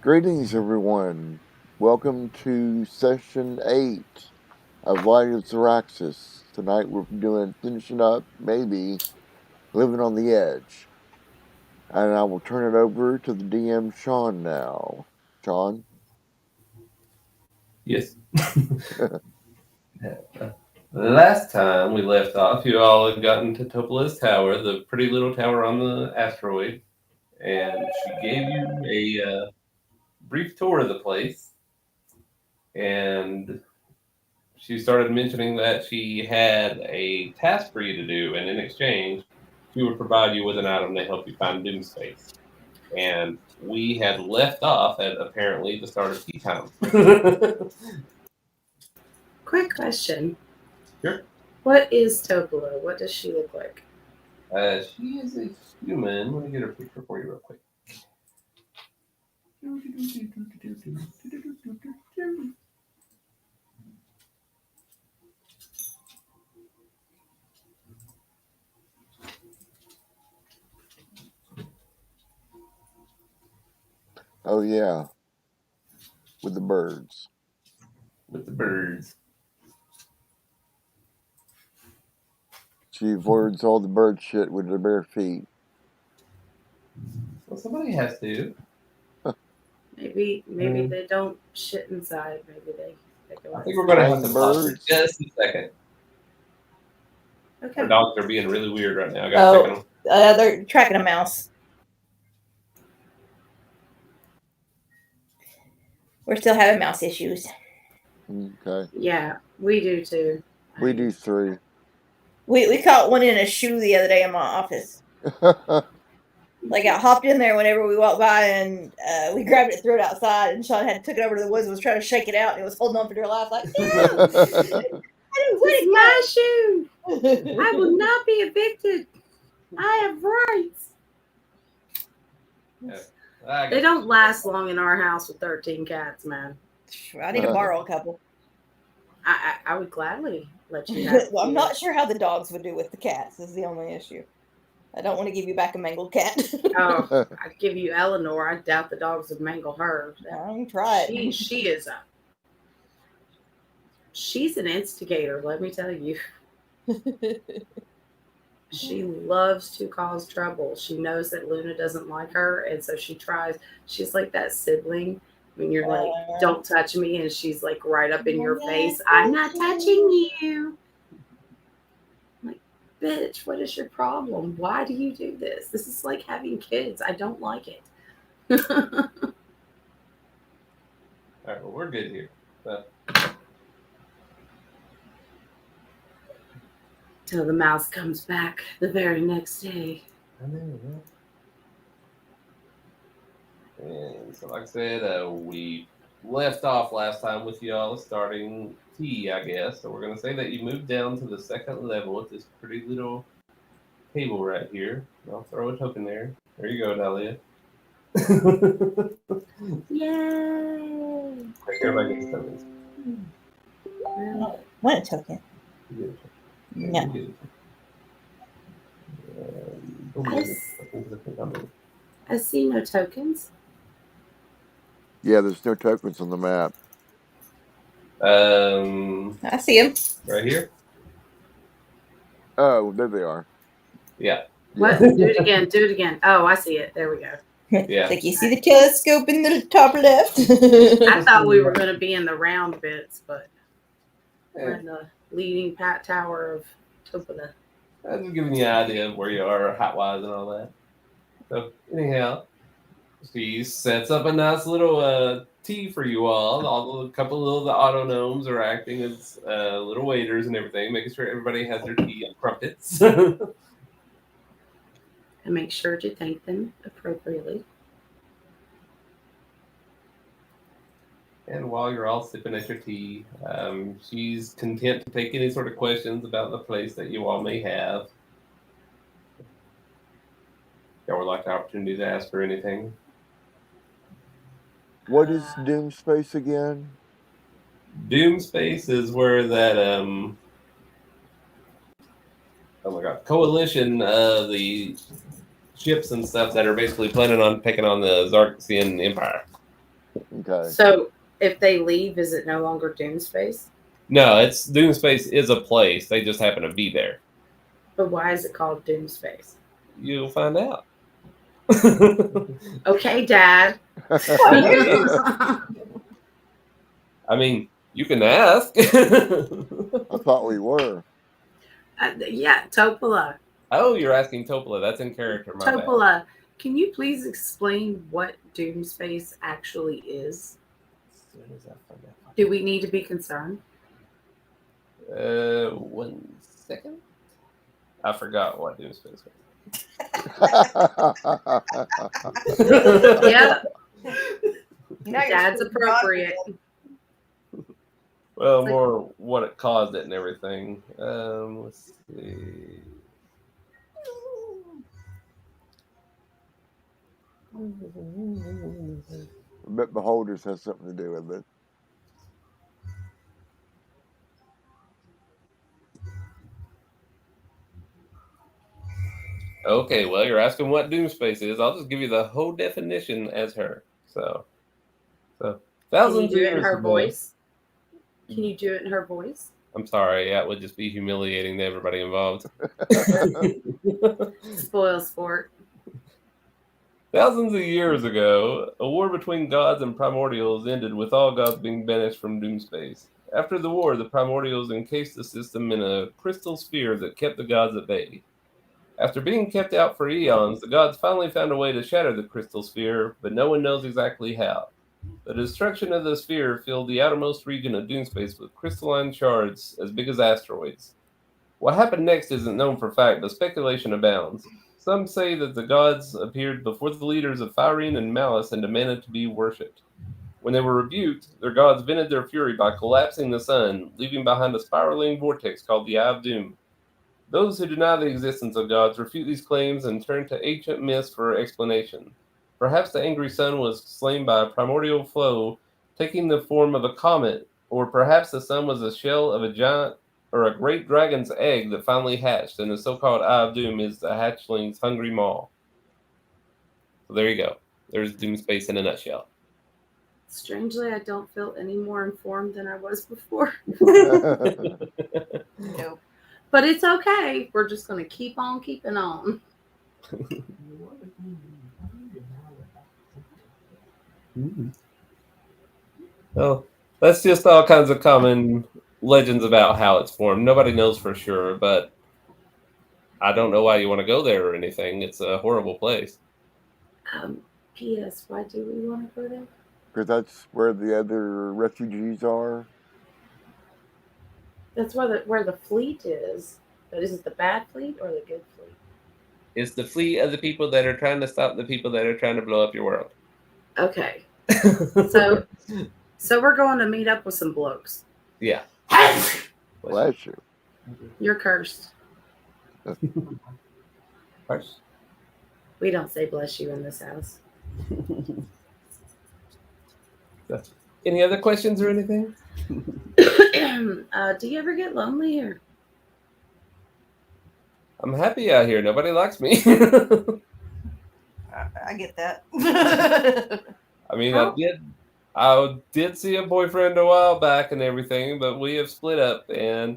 Greetings, everyone. Welcome to session 8 of Light of Xaryxis. Tonight we're finishing up, maybe, Living on the Edge. And I will turn it over to the DM, Sean, now. Sean? Yes. Last time we left off, you all had gotten to Topola's tower, the pretty little tower on the asteroid, and she gave you a brief tour of the place. And she started mentioning that she had a task for you to do, and in exchange, she would provide you with an item to help you find Doom Space. And we had left off at apparently the start of tea time. Quick question. Sure. What is Topola? What does she look like? She is a human. Let me get her picture for you real quick. Oh, yeah. With the birds. With the birds. She avoids all the bird shit with her bare feet. Well, somebody has to. Maybe they don't shit inside. Maybe they go I think we're going to have to pause for birds. just a second. Okay. Our dogs are being really weird right now. I got to check them. They're tracking a mouse. We're still having mouse issues. Okay. Yeah, we do too. We do 3. We caught one in a shoe the other day in my office. Like, I hopped in there whenever we walked by, and we grabbed it, threw it outside, and Sean had took it over to the woods and was trying to shake it out, and it was holding on for dear life, like, no! I didn't want It's my shoe! I will not be evicted. I have rights. Yeah, they don't last long in our house with 13 cats, man. I need to borrow a couple. I would gladly let you have Well, I'm not sure how the dogs would do with the cats is the only issue. I don't want to give you back a mangled cat. Oh, I'd give you Eleanor. I doubt the dogs would mangle her. I'm trying. She's an instigator, let me tell you. She loves to cause trouble. She knows that Luna doesn't like her, and so she tries. She's like that sibling when you're like, don't touch me, and she's like right up in your face. I'm not touching you. I'm like, bitch, what is your problem? Why do you do this? This is like having kids. I don't like it. All right, well, we're good here. Till the mouse comes back the very next day. I know, right? And so, like I said, we left off last time with y'all starting tea, I guess. So we're going to say that you moved down to the second level with this pretty little table right here. I'll throw a token there. There you go, Dahlia. Yay! Everybody gets tokens. Want a token? No. I see no tokens. Yeah, there's no tokens on the map. I see them. Right here? Oh, there they are. Yeah. What? Do it again. Do it again. Oh, I see it. There we go. Yeah. Like you see the telescope in the top left. I thought we were going to be in the round bits, but we're in the leading tower of Topola. I'm just giving you an idea of where you are height-wise and all that. So, anyhow, she sets up a nice little tea for you all. A couple of the auto gnomes are acting as little waiters and everything, making sure everybody has their tea and crumpets. And make sure to thank them appropriately. And while you're all sipping at your tea, she's content to take any sort of questions about the place that you all may have. Y'all would like the opportunity to ask her anything. What is Doom Space again? Doom Space is where that oh my god, coalition, the ships and stuff that are basically planning on taking on the Xaryxian Empire. Okay. So if they leave, is it no longer Doomspace? No, it's Doomspace is a place. They just happen to be there. But why is it called Doomspace? You'll find out. Okay, Dad. I mean, you can ask. I thought we were. Yeah, Topola. Oh, you're asking Topola. That's in character, my bad. Topola, can you please explain what Doomspace actually is? As soon as I find out. Do we need to be concerned? 1 second. I forgot what Doomspace was. Yeah, Now you're Dad's screwing appropriate. Well, It's like- more what it caused it and everything. Let's see. I bet Beholders has something to do with it. Okay, well, you're asking what Doomspace is. I'll just give you the whole definition as her. So Can you thousands of do it in years her ago. voice? Can you do it in her voice? I'm sorry, yeah, it would just be humiliating to everybody involved. Spoil sport. Thousands of years ago, a war between gods and primordials ended with all gods being banished from Doomspace. After the war, the primordials encased the system in a crystal sphere that kept the gods at bay. After being kept out for eons, the gods finally found a way to shatter the crystal sphere, but no one knows exactly how. The destruction of the sphere filled the outermost region of Doomspace with crystalline shards as big as asteroids. What happened next isn't known for fact, but speculation abounds. Some say that the gods appeared before the leaders of Phyrene and Malice and demanded to be worshipped. When they were rebuked, their gods vented their fury by collapsing the sun, leaving behind a spiraling vortex called the Eye of Doom. Those who deny the existence of gods refute these claims and turn to ancient myths for explanation. Perhaps the angry sun was slain by a primordial flow, taking the form of a comet, or perhaps the sun was a shell of a giant or a great dragon's egg that finally hatched, and the so-called Eye of Doom is the hatchling's hungry maw. So there you go. There's Doomspace in a nutshell. Strangely, I don't feel any more informed than I was before. Nope. But it's okay. We're just going to keep on keeping on. Well, that's just all kinds of common legends about how it's formed. Nobody knows for sure, but I don't know why you want to go there or anything. It's a horrible place. P.S. Why do we want to go there? Because that's where the other refugees are. That's where the fleet is. But is it the bad fleet or the good fleet? It's the fleet of the people that are trying to stop the people that are trying to blow up your world. Okay. So we're going to meet up with some blokes. Yeah. Bless you. You're cursed. First. We don't say bless you in this house. Any other questions or anything? Do you ever get lonely here? I'm happy out here. Nobody likes me. I get that. I mean, I did see a boyfriend a while back and everything, but we have split up, and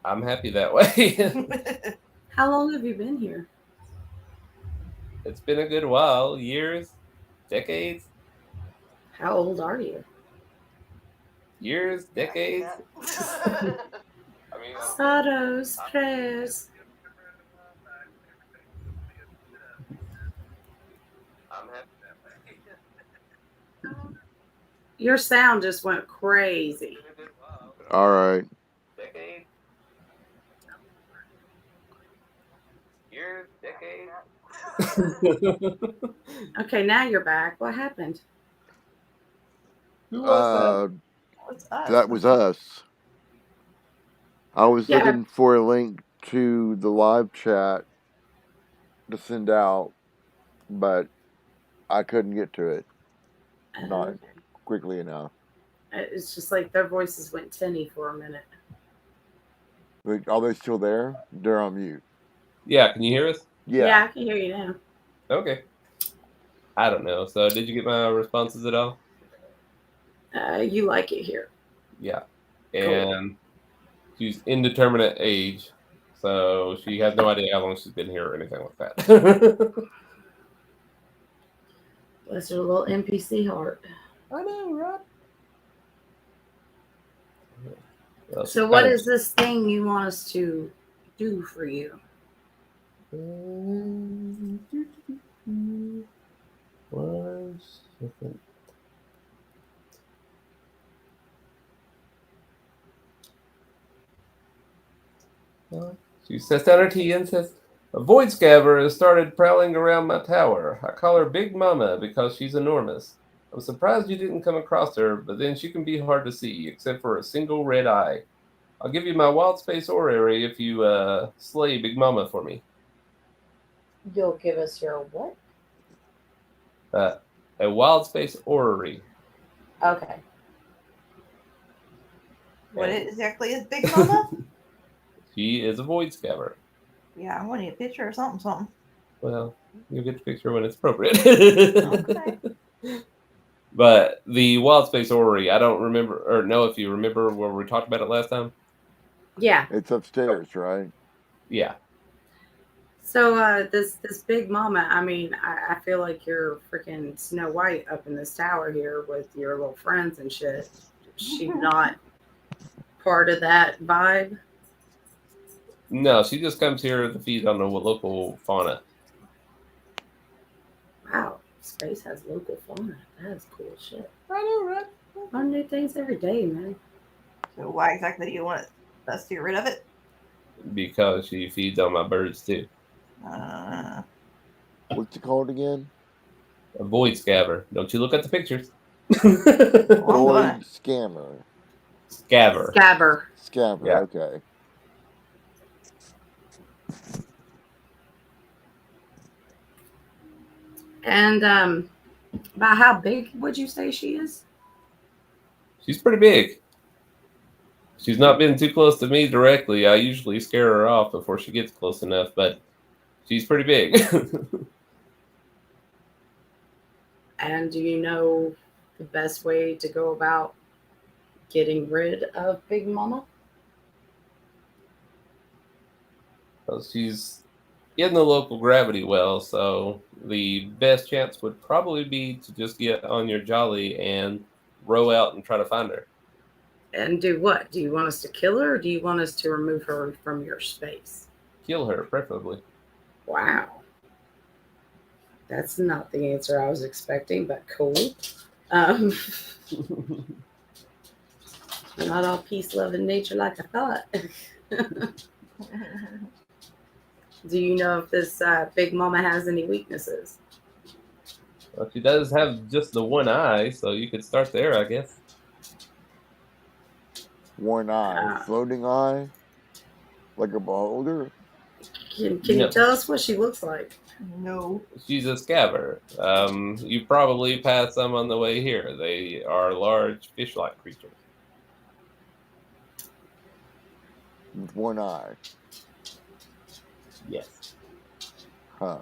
I'm happy that way. How long have you been here? It's been a good while. Years? Decades? How old are you? Years? Decades? I mean, Sorrows, prayers. I'm happy that way. Your sound just went crazy. All right. Decades? Years? Decades? Okay, now you're back. What happened? Who was What's us? That was us. I was Yeah. looking for a link to the live chat to send out, but I couldn't get to it Not- quickly enough. It's just like their voices went tinny for a minute. But are they still there? They're on mute. Yeah, can you hear us? Yeah, I can hear you now. Okay. I don't know. So, did you get my responses at all? You like it here. Yeah. Cool. And she's indeterminate age, so she has no idea how long she's been here or anything like that. Bless her little NPC heart. I know, right? Well, So, she's what kind is this thing you want us to do for you? One second. She sets down her tea and says, "A void scabber has started prowling around my tower. I call her Big Mama because she's enormous. I'm surprised you didn't come across her, but then she can be hard to see, except for a single red eye. I'll give you my wild space orrery if you slay Big Mama for me." You'll give us your what? A wild space orrery. Okay. What exactly is Big Mama? She is a void scabber. Yeah, I want to get a picture or something. Well, you'll get the picture when it's appropriate. Okay. But the wild space orrery, I don't remember or know if you remember where we talked about it last time. Yeah. It's upstairs, right? Yeah. So this Big Mama, I mean, I feel like you're freaking Snow White up in this tower here with your little friends and shit. She not part of that vibe? No, she just comes here to feed on the local fauna. Wow, space has local fauna. That is cool shit. I know, right? Learn new things every day, man. So why exactly do you want us to get rid of it? Because she feeds on my birds too. What's it called again? A void scabber. Don't you look at the pictures. Void scammer. Scabber. Scabber, Yeah. okay. And about how big would you say she is? She's pretty big. She's not been too close to me directly. I usually scare her off before she gets close enough, but she's pretty big. And do you know the best way to go about getting rid of Big Mama? Well, she's in the local gravity well, so the best chance would probably be to just get on your jolly and row out and try to find her. And do what? Do you want us to kill her or do you want us to remove her from your space? Kill her, preferably. Wow. That's not the answer I was expecting, but cool. Not all peace, love, and nature like I thought. Do you know if this Big Mama has any weaknesses? Well, she does have just the one eye, so you could start there, I guess. One eye. Floating eye? Like a beholder? Can you tell us what she looks like? No. She's a scabber. You probably passed some on the way here. They are large fish-like creatures. With one eye. Yes. Huh.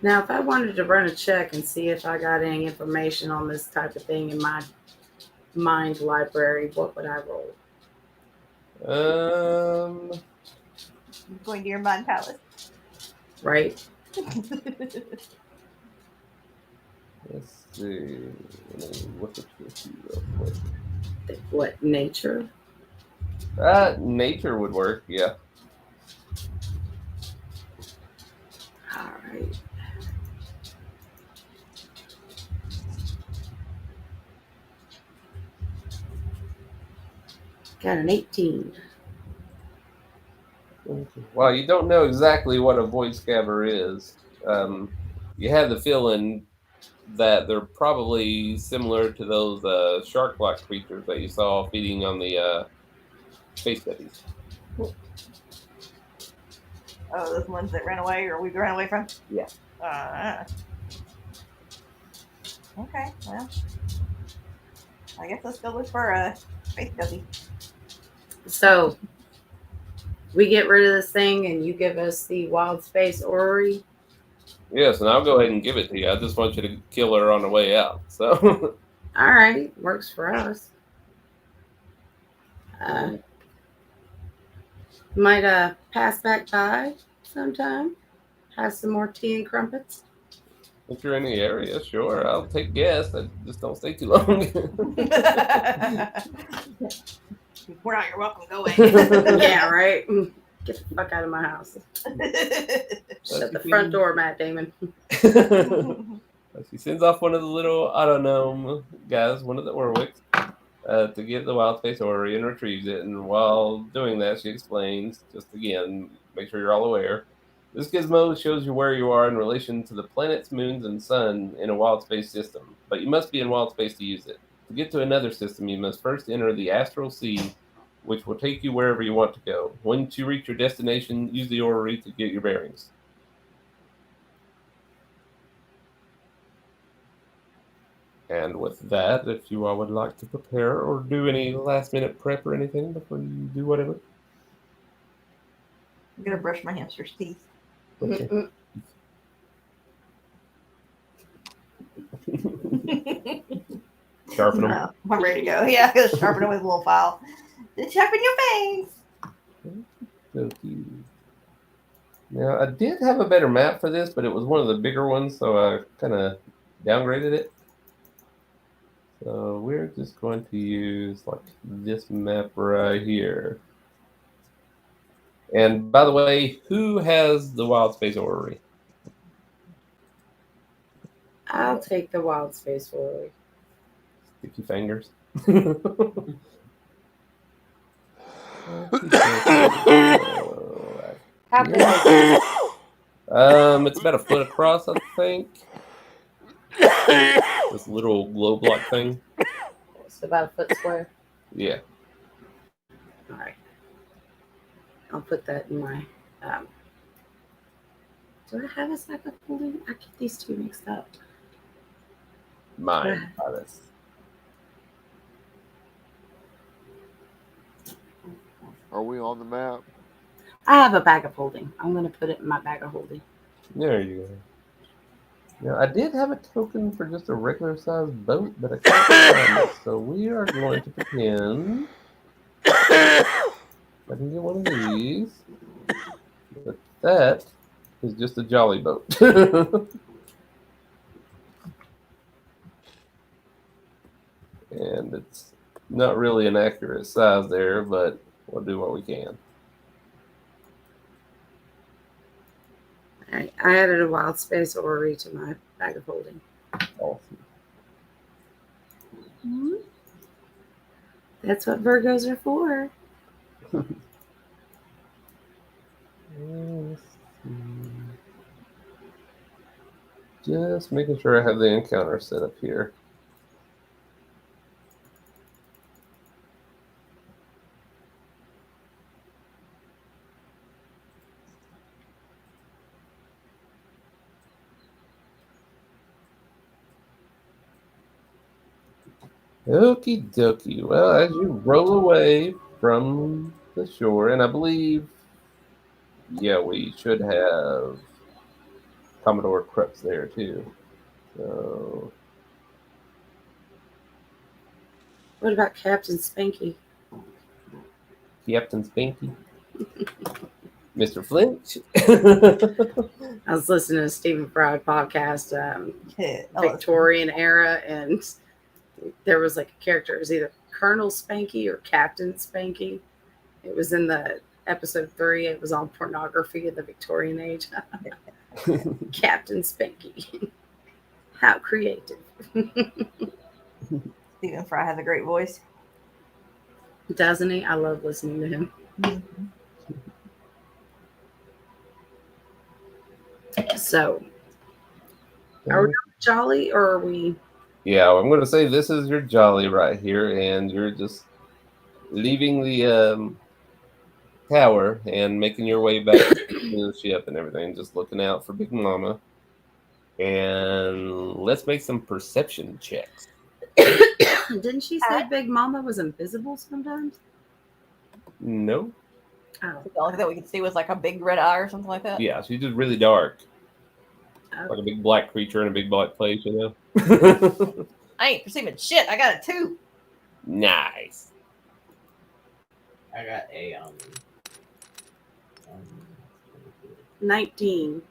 Now, if I wanted to run a check and see if I got any information on this type of thing in my mind library, what would I roll? Going to your mind palace. Right? Let's see. What's it real quick? What, nature? Nature would work, yeah. All right. Got an 18. Well, you don't know exactly what a void scabber is. You have the feeling that they're probably similar to those shark-like creatures that you saw feeding on the space buddies. Oh, those ones that ran away or we ran away from? Yeah. Okay, well, I guess let's go look for a space guzzy. So, we get rid of this thing and you give us the wild space orrery. Yes, and I'll go ahead and give it to you. I just want you to kill her on the way out. So, All right, works for us. Might pass back by sometime. Have some more tea and crumpets. if you're in the area, sure, I'll take guests. I just don't stay too long. We're not your welcome. Go away. Yeah, right. Get the fuck out of my house. Shut the front door, Matt Damon. She sends off one of the little autognome guys, one of the Orwicks, to get the wild space orrery and retrieves it. And while doing that, she explains, just again, make sure you're all aware. This gizmo shows you where you are in relation to the planets, moons, and sun in a wild space system, but you must be in wild space to use it. To get to another system, you must first enter the astral sea, which will take you wherever you want to go. Once you reach your destination, use the orrery to get your bearings. And with that, if you all would like to prepare or do any last minute prep or anything before you do whatever. I'm gonna brush my hamster's teeth. Okay. Sharpen them. No, I'm ready to go. Yeah, I'm gonna sharpen them with a little file. Then sharpen your fangs. Okay. Now, I did have a better map for this, but it was one of the bigger ones, so I kind of downgraded it. So we're just going to use like this map right here. And by the way, who has the wild space orrery? I'll take the wild space orrery. Sticky fingers. How big is it? It's about a foot across, I think. This little globe-like thing. It's about a foot square. Yeah. All right. I'll put that in my. Do I have a sack of holding? I get these two mixed up. Mine. This. Are we on the map? I have a bag of holding. I'm going to put it in my bag of holding. There you go. Now, I did have a token for just a regular sized boat, but I can't find it. So we are going to pretend I can get one of these. But that is just a jolly boat. And it's not really an accurate size there, but we'll do what we can. All right. I added a wild space orrery to my bag of holding. Awesome. Mm-hmm. That's what Virgos are for. Just making sure I have the encounter set up here. Okie dokie. Well, as you roll away from the shore, and I believe, yeah, we should have Commodore Crux there too. So, What about Captain Spanky? Captain Spanky, Mr. Flinch. I was listening to Stephen Fry podcast, Yeah, Victorian era, and there was like a character. It was either Colonel Spanky or Captain Spanky. It was in the episode 3. It was on pornography of the Victorian age. Captain Spanky. How creative. Stephen Fry has a great voice. Doesn't he? I love listening to him. Mm-hmm. So, are we jolly or are we? Yeah, I'm going to say this is your jolly right here, and you're just leaving the tower and making your way back to the ship and everything, just looking out for Big Mama. And let's make some perception checks. Didn't she say Big Mama was invisible sometimes? No. Oh. The only thing that we could see was like a big red eye or something like that. Yeah, she's just really dark. Like a big black creature in a big black place, you know? I ain't perceiving shit. I got a 2. Nice. I got a 19.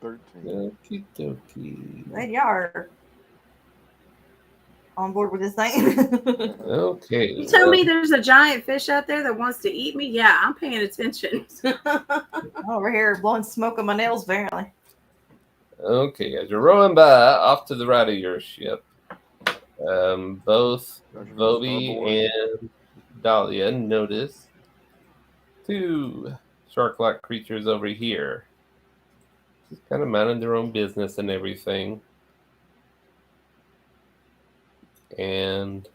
13. Okie dokie. Glad y'all are on board with this thing. Okay. You tell me there's a giant fish out there that wants to eat me? Yeah, I'm paying attention. I'm over here blowing smoke on my nails, apparently. Okay, as you're rowing by, off to the right of your ship, both Voby and Dahlia notice 2 shark-like creatures over here. Just kind of minding their own business and everything. And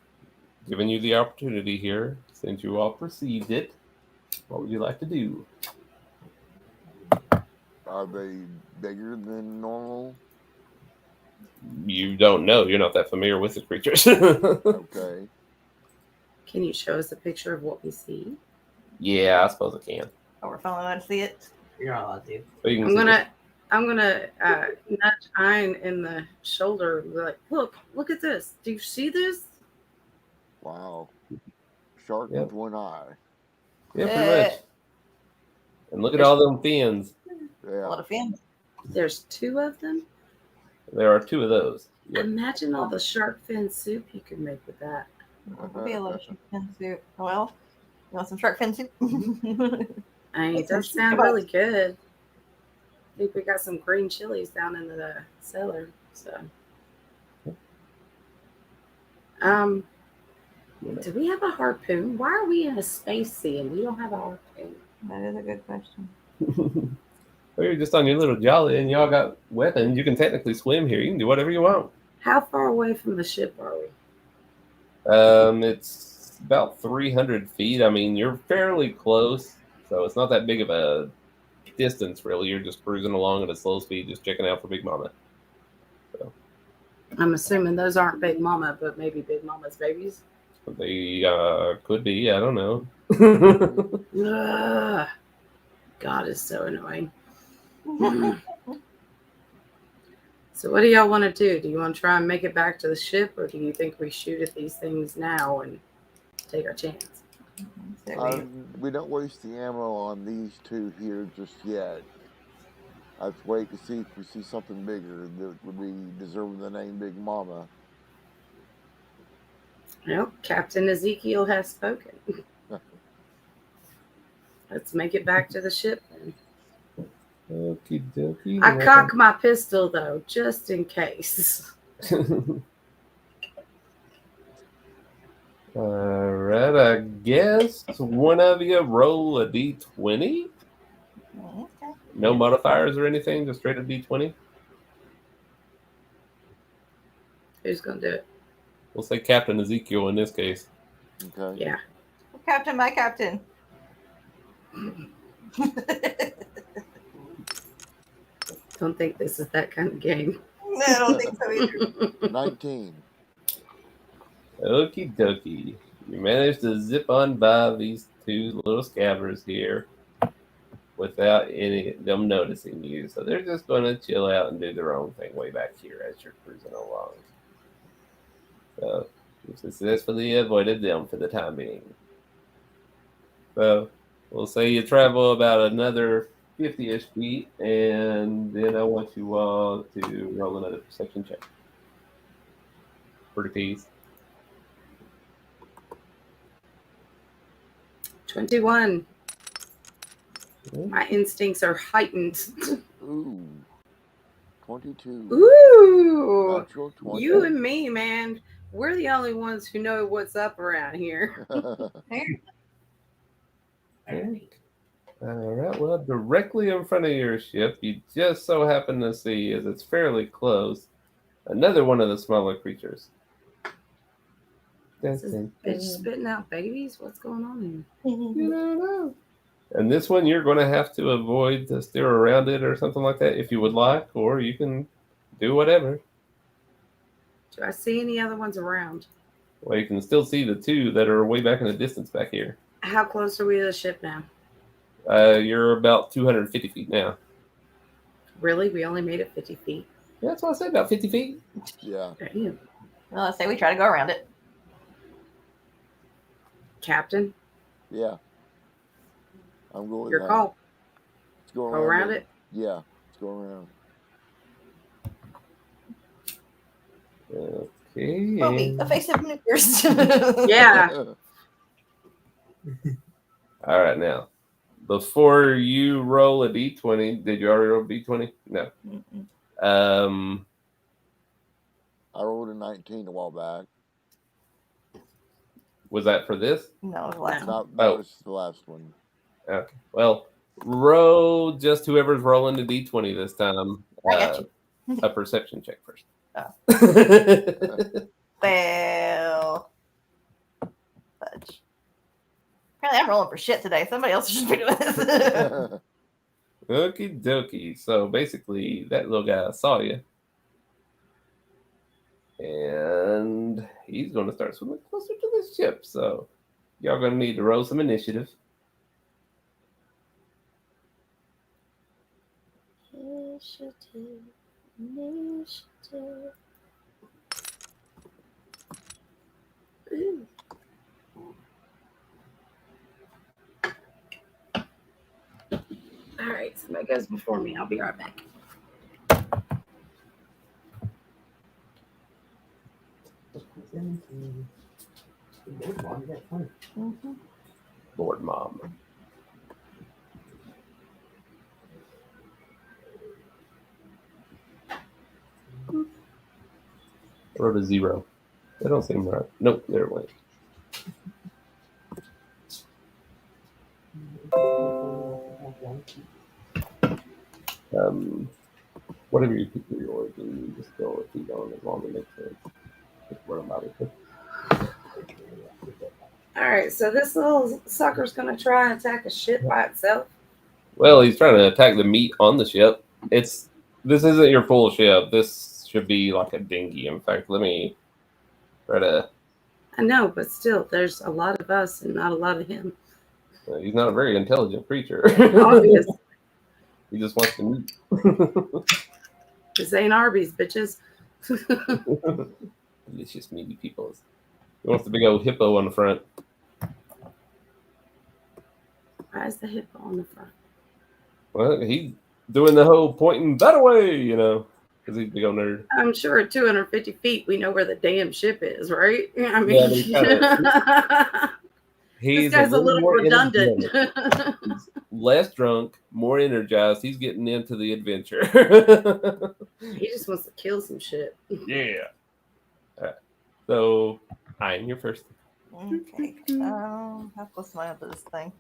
giving you the opportunity here, since you all perceived it, what would you like to do? Are they bigger than normal? You don't know. You're not that familiar with the creatures. Okay. Can you show us a picture of what we see? Yeah, I suppose I can. Oh, we're finally allowed to see it. You're not allowed to. So you can I'm gonna nudge Ein in the shoulder and be like, look at this. Do you see this? Wow. Shark Yep. with one eye. Yeah, pretty much. And look at all them fins. A Yeah. lot of fins. There's 2 of them. There are 2 of those. Yep. Imagine all the shark fin soup you could make with that. Would be a lot of shark fin soup. Well, you want some shark fin soup? I mean, it It's some does sound shit. really good. I think we got some green chilies down in the cellar. So, do we have a harpoon? Why are we in a space sea and we don't have a harpoon? That is a good question. Well, you're just on your little jolly and y'all got weapons. You can technically swim here. You can do whatever you want. How far away from the ship are we? It's about 300 feet. I mean, you're fairly close, so it's not that big of a distance, really. You're just cruising along at a slow speed, just checking out for Big Mama. I'm assuming those aren't Big Mama, but maybe Big Mama's babies. They could be. I don't know. Ugh. God is so annoying. So what do y'all want to do? Do you want to try and make it back to the ship, or do you think we shoot at these things now and take our chance? We don't waste the ammo on these 2 here just yet. Let's wait to see if we see something bigger that would be deserving the name Big Mama. Well, Captain Ezekiel has spoken. Let's make it back to the ship then. Okie dokie. I cock my pistol though, just in case. All right, I guess one of you roll a d20. Okay. No modifiers or anything, just straight up d20. Who's gonna do it? We'll say Captain Ezekiel in this case. Okay. Yeah. Captain, my captain. Don't think this is that kind of game. No, I don't think so either. 19. Okie dokie. You managed to zip on by these 2 little scabbers here without any of them noticing you. So they're just going to chill out and do their own thing way back here as you're cruising along. So you successfully avoided them for the time being. So we'll say you travel about another 50-ish feet, and then I want you all to roll another perception check. For the piece. 21. My instincts are heightened. Ooh. 22. Ooh. Natural 20. You and me, man. We're the only ones who know what's up around here. All right. Well, directly in front of your ship, you just so happen to see, as it's fairly close, another one of the smaller creatures. Is this bitch spitting out babies? What's going on here? You don't know. And this one, you're going to have to avoid to steer around it or something like that if you would like, or you can do whatever. Do I see any other ones around? Well, you can still see the 2 that are way back in the distance back here. How close are we to the ship now? You're about 250 feet now. Really? We only made it 50 feet? That's what I said, about 50 feet. Yeah. Damn. Well, let's say we try to go around it. Captain, Yeah. I'm going with your that. call. Let's go Go around it. it? Yeah. Let's go around. Okay. We'll be evasive maneuvers. Yeah. All right, now, before you roll a d20, did you already roll a d20? No. Mm-mm. I rolled a 19 a while back. Was that for this? No, the last one. That was the last one. Okay. Well, roll just whoever's rolling the d20 this time. I got you. A perception check first. Oh. Well, fudge. Apparently, I'm rolling for shit today. Somebody else should be doing this. Okie dokie. So basically, that little guy saw you. And he's going to start swimming closer to the ship. So y'all going to need to roll some initiative. Initiative. Ooh. All right, somebody goes before me. I'll be right back. Mm-hmm. Lord Mom. I wrote a 0. That don't seem right. Nope, there it went. Whatever you pick for your origin, you just go with feet on as long as it makes sense. Just what I'm about to. All right, so this little sucker's gonna try and attack a ship by itself. Well, he's trying to attack the meat on the ship. This isn't your full ship. This should be like a dinghy. In fact, let me try to. I know, but still, there's a lot of us and not a lot of him. He's not a very intelligent creature. Obvious. He just wants to meat. This ain't Arby's, bitches. Delicious meaty people. He wants the big old hippo on the front. Why is the hippo on the front? Well, he's doing the whole pointing that away, you know, because he's a big old nerd. I'm sure at 250 feet, we know where the damn ship is, right? I mean, Yeah, he's this guy's a little more redundant. energetic. He's less drunk, more energized. He's getting into the adventure. He just wants to kill some shit. Yeah. All right. So, I'm your first. Okay. How close am I up to this thing?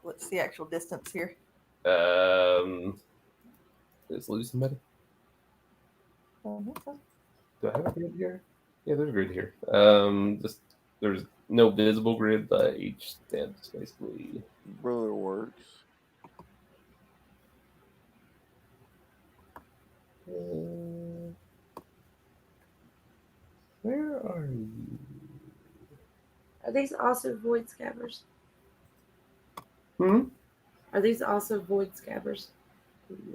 What's the actual distance here? Let's lose somebody. Do I have a grid here? Yeah, there's a grid here. Just there's no visible grid, but each step's basically. Brother works. Where are you? Are these also void scabbers? Hmm? Are these also void scabbers?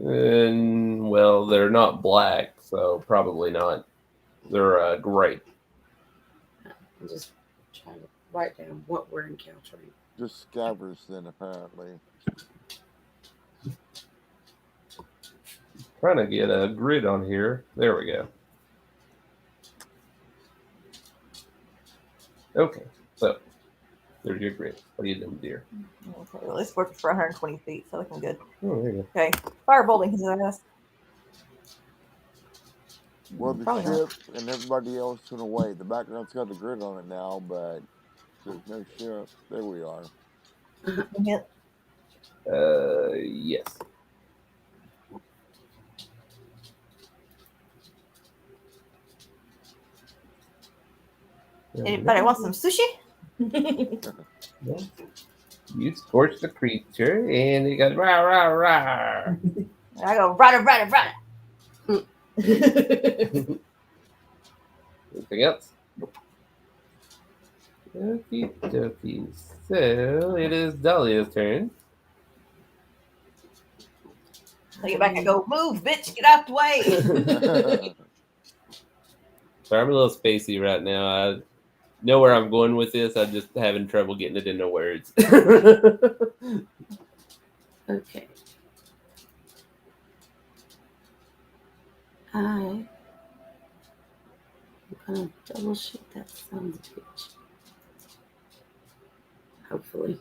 And well, they're not black, so probably not. They're gray. I'm just trying to write down what we're encountering. Just scabbers then, apparently. Trying to get a grid on here. There we go. Okay, so there's your grid. What are you doing, dear? Okay, well, this works for 120 feet, so looking good. Oh, there you Okay, firebolting his ass. Well, the Probably ship not. and everybody else went away. The background's got the grid on it now, but there's no ship. There we are. Hit. Yes. Anybody want some sushi? You scorch the creature, and it goes rah rah rah. I go right. Anything else? Okie dokie. So it is Dahlia's turn. I get back, I go, move, bitch, get out the way. Sorry, I'm a little spacey right now. I know where I'm going with this. I'm just having trouble getting it into words. Okay. I'm gonna double shoot that son of a bitch. Hopefully.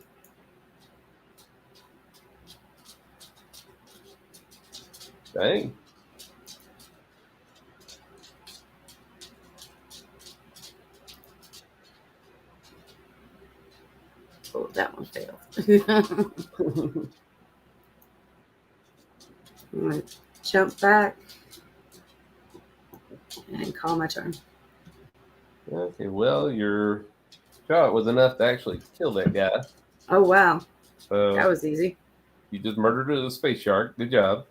Dang. Oh, that one failed. I'm gonna jump back and call my turn. Okay, well, your shot was enough to actually kill that guy. Oh wow, So that was easy. you just murdered a space shark. Good job.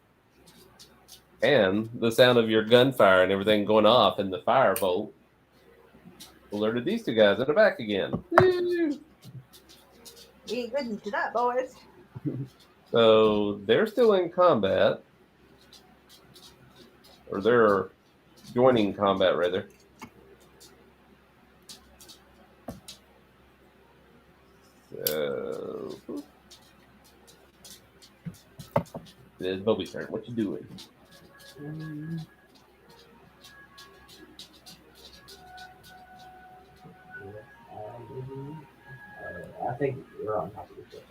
And the sound of your gunfire and everything going off in the firebolt alerted these two guys in the back again. Woo! You ain't good tonight, boys. So they're still in combat. Or they're joining combat, rather. So it is Bobby's turn. What you doing? I think you're on top of the ship.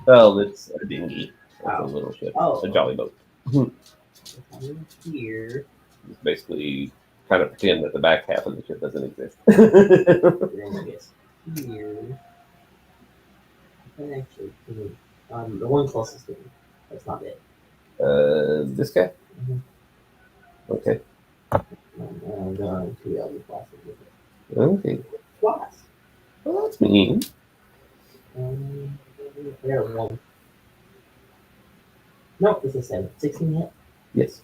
Well, it's a dinghy. It's a Oh. little ship. Oh. A jolly boat. I'm here. It's basically kind of pretend that the back half of the ship doesn't exist. Then I guess here. And actually, the one closest to me. That's not it. This guy? Mhm. Okay. I'm going to the other classes with it. Okay. Twice. Well, that's mean. There, one. No, this is 16 hit. Yes.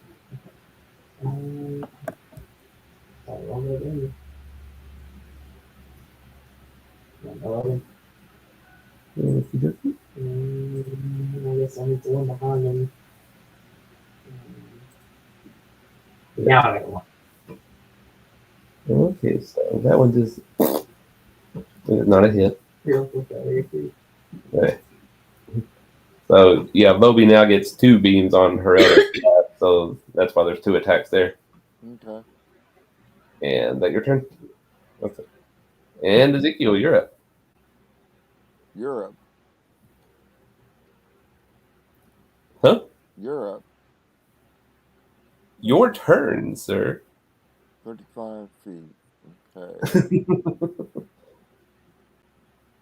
Sorry, wrong way in. 11. I guess I need the one behind them. Now I got one. Okay, so that one just is not a hit. Okay. So yeah, Bobby now gets 2 beams on her other side, so that's why there's 2 attacks there. Okay. And that your turn? Okay. And Ezekiel, you're up. Europe. Huh? Europe. Your turn, sir. 35 feet. Okay.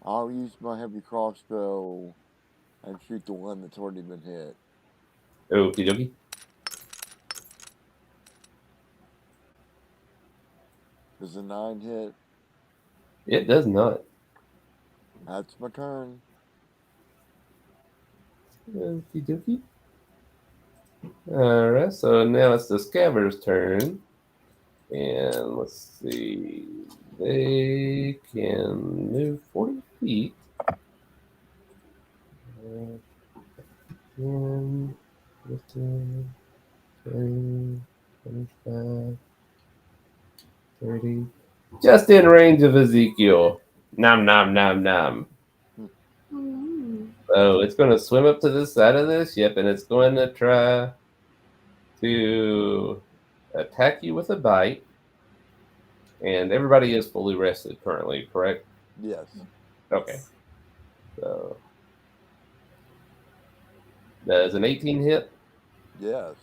I'll use my heavy crossbow and shoot the one that's already been hit. Okie dokie. Does a 9 hit? It does not. That's my turn. Okie dokie. Alright, so now it's the Scabbers' turn. And let's see. They can move 40 feet. 10, 15, 20, 25, 30. Just in range of Ezekiel. Nom, nom, nom, nom. So it's going to swim up to the side of the ship and it's going to try to attack you with a bite. And everybody is fully rested currently, correct? Yes. Okay. So does an 18 hit? Yes.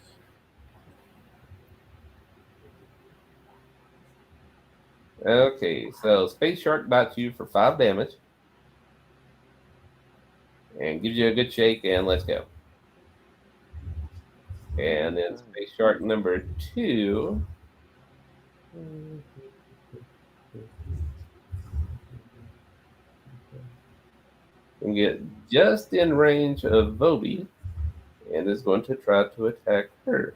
Okay, so Space Shark bites you for 5 damage. And gives you a good shake, and let's go. And then Space Shark number 2. And get just in range of Bobby. And is going to try to attack her.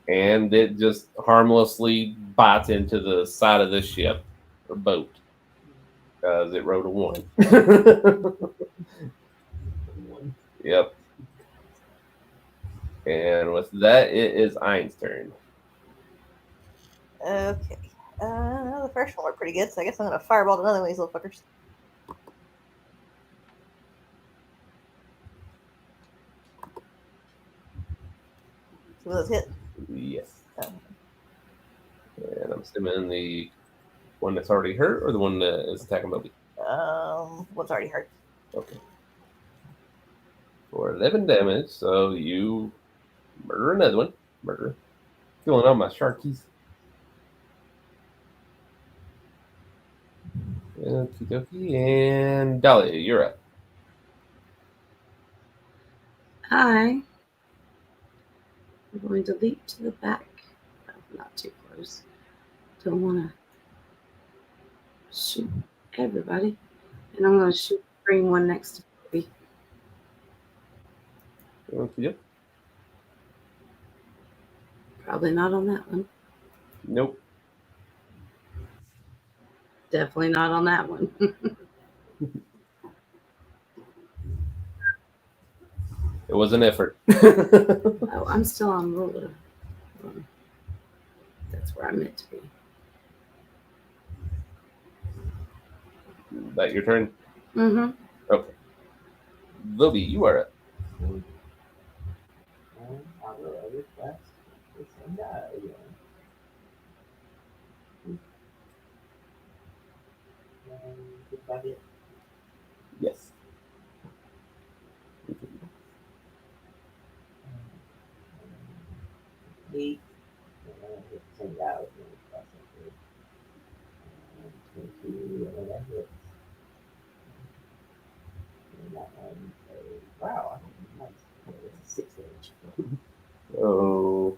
And it just harmlessly bites into the side of the ship or boat because it rolled a 1. And with that, it is Ein's turn. Okay. The first one looked pretty good, so I guess I'm gonna fireball another one of these little fuckers. So will those hit? Yes. Oh. And I'm stimming the one that's already hurt or the one that is attacking Bobby? One's already hurt. Okay. For 11 damage, so you murder another one. Murder. Feeling all my sharkies. Okie dokie. And Dahlia, you're up. Hi. I'm going to leap to the back. No, not too close. Don't want to shoot everybody. And I'm going to shoot the green one next to Bobby. Okie dokie. Probably not on that one. Nope. Definitely not on that one. It was an effort. Oh, I'm still on roller. That's where I'm meant to be. That your turn? Mm-hmm. Okay. Bobby, you are up. I'll go over fast. This one guy again. Just about it. Yes. Eight. Hit the same guy with me. That's not good. 22, that hits. And that one, wow, nice. It's a 6 damage. Oh,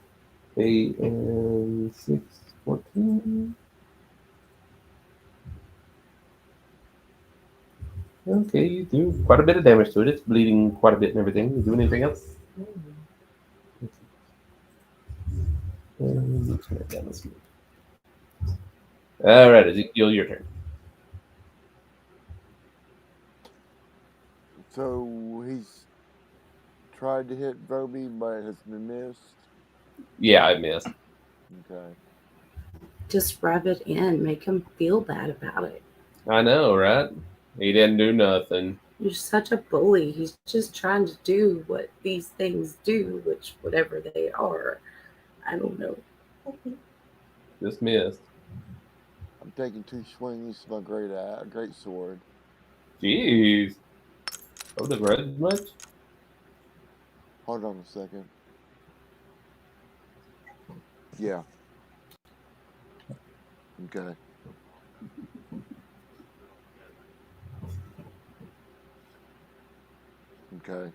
8 and 6, 14. Okay, you do quite a bit of damage to it. It's bleeding quite a bit and everything. You do anything else? Turn it down this week. All right, Ezekiel, your turn. So he's tried to hit Bobby, but has been missed. Yeah, I missed. Okay. Just rub it in. Make him feel bad about it. I know, right? He didn't do nothing. You're such a bully. He's just trying to do what these things do, which whatever they are. I don't know. Just missed. I'm taking 2 swings with my great sword. Jeez. Oh, the grudge much? Hold on a second. Yeah. Okay. Okay.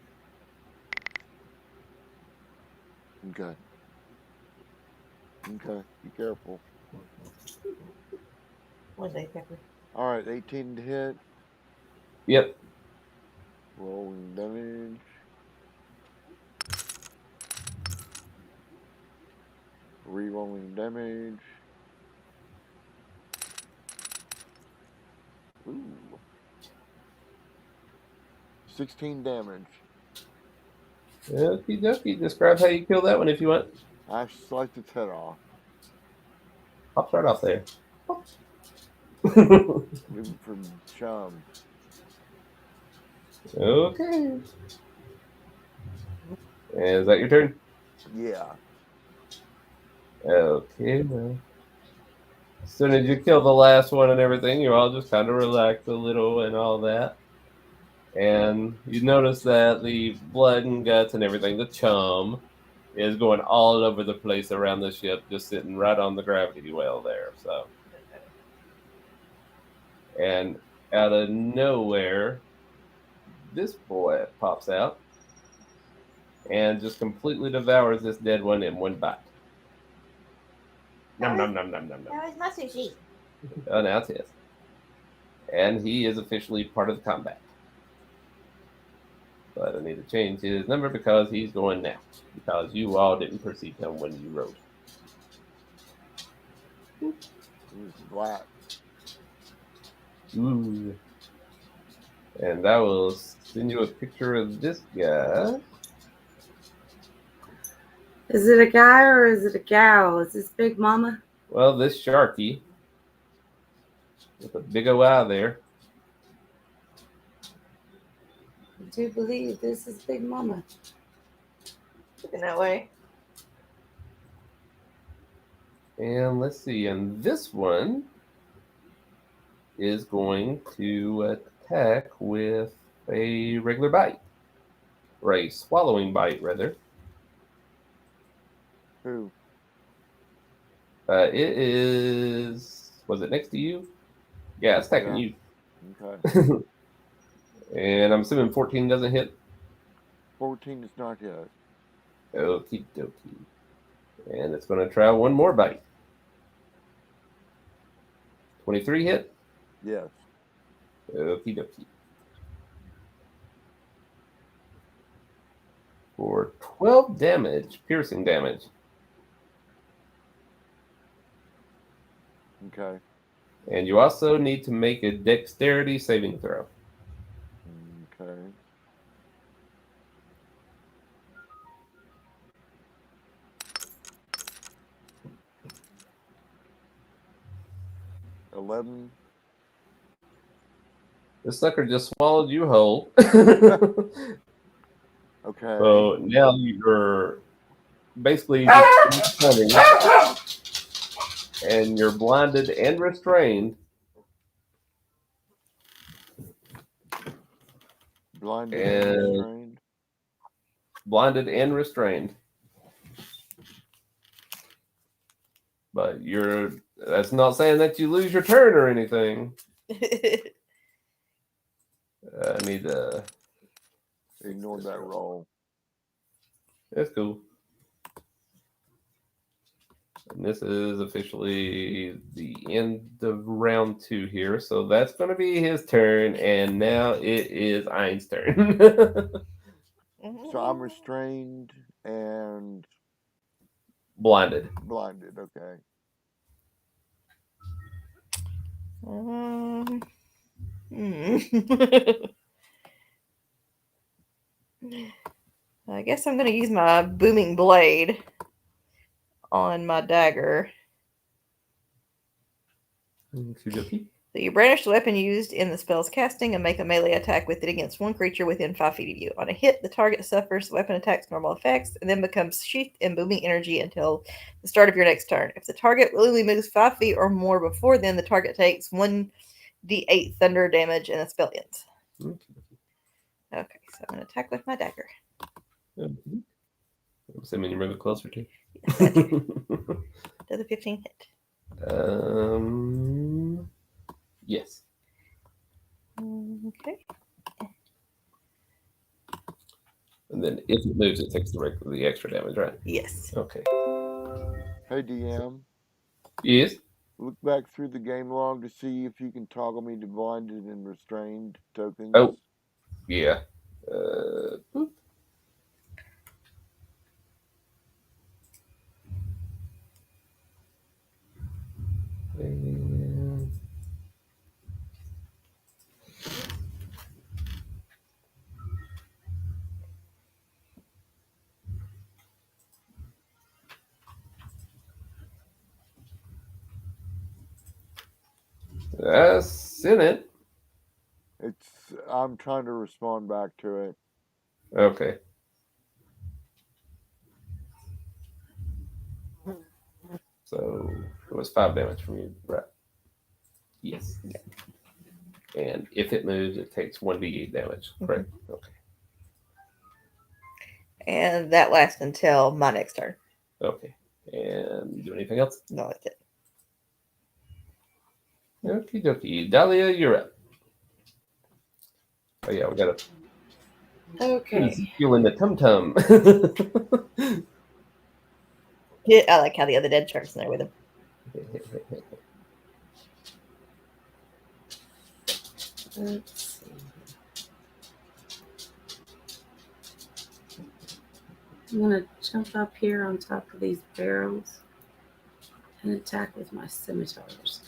Okay. Okay. Be careful. What's that, Pepper? All right, 18 to hit. Yep. Rolling damage. Re-rolling damage. Ooh. 16 damage. Okie dokie. Describe how you kill that one if you want. I sliced its head off. Pops right off there. Leave it for chum. Okay. Is that your turn? Yeah. Okay, well. As soon as you kill the last one and everything, you all just kind of relax a little and all that. And you notice that the blood and guts and everything, the chum, is going all over the place around the ship, just sitting right on the gravity well there. So, and out of nowhere, this boy pops out and just completely devours this dead one in one bite. Nom nom nom nom nom nom. That was my sushi. Oh, now it's his. And he is officially part of the combat. But I need to change his number because he's going now. Because you all didn't perceive him when you wrote. He's black. Ooh. And I will send you a picture of this guy. Is it a guy or is it a gal? Is this Big Mama? Well, this Sharky with a big O eye there. I do believe this is Big Mama. Looking that way. And let's see, and this one is going to attack with a regular bite. Or a swallowing bite, rather. Who? It is... Was it next to you? Yeah, it's attacking you. Okay. And I'm assuming 14 doesn't hit. 14 is not hit. Okie dokie. And it's going to try one more bite. 23 hit? Yes. Okie dokie. For 12 damage, piercing damage. Okay. And you also need to make a dexterity saving throw. Okay. $11. This sucker just swallowed you whole. Okay. So now you're basically just running, and you're blinded and restrained. Blinded and restrained. Blinded and restrained. But that's not saying that you lose your turn or anything. I need to Ignore that roll. That's cool. And this is officially the end of round 2 here. So that's going to be his turn. And now it is Ein's turn. So I'm restrained and Blinded. blinded. Okay. I guess I'm going to use my booming blade on my dagger. So you brandish the weapon used in the spell's casting and make a melee attack with it against one creature within 5 feet of you. On a hit, the target suffers the weapon attack's normal effects and then becomes sheathed in booming energy until the start of your next turn. If the target willingly moves 5 feet or more before then, the target takes 1d8 thunder damage and the spell ends. Okay, so I'm going to attack with my dagger. I'm assuming you move it closer to. Yes, I do. Does a 15 hit? Yes. Okay. And then if it moves, it takes the extra damage, right? Yes. Okay. Hey, DM. Yes. Look back through the game log to see if you can toggle me to blinded and restrained tokens. Oh, yeah. And that's in it. I'm trying to respond back to it. Okay. So it was 5 damage from you, right? Yes. And if it moves, it takes 1d8 damage, correct? Mm-hmm. Okay. And that lasts until my next turn. Okay. And you do anything else? No, that's it. Okie dokie. Dahlia, you're up. Oh, yeah, we got to. Okay. Feeling the tum tum. Yeah, I like how the other dead shark's in there with him. Let's see. I'm going to jump up here on top of these barrels and attack with my scimitars.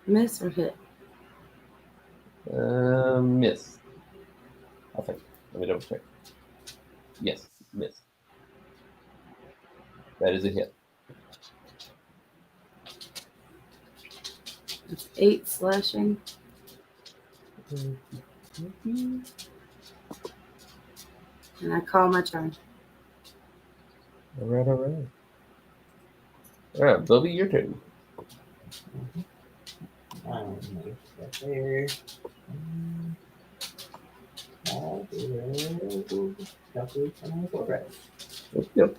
Miss or hit? Miss. I think. Let me double check. Yes, miss. That is a hit. That's 8 slashing. And I call my turn. All right. All right, Bubby, your turn. That there. Right. Yep.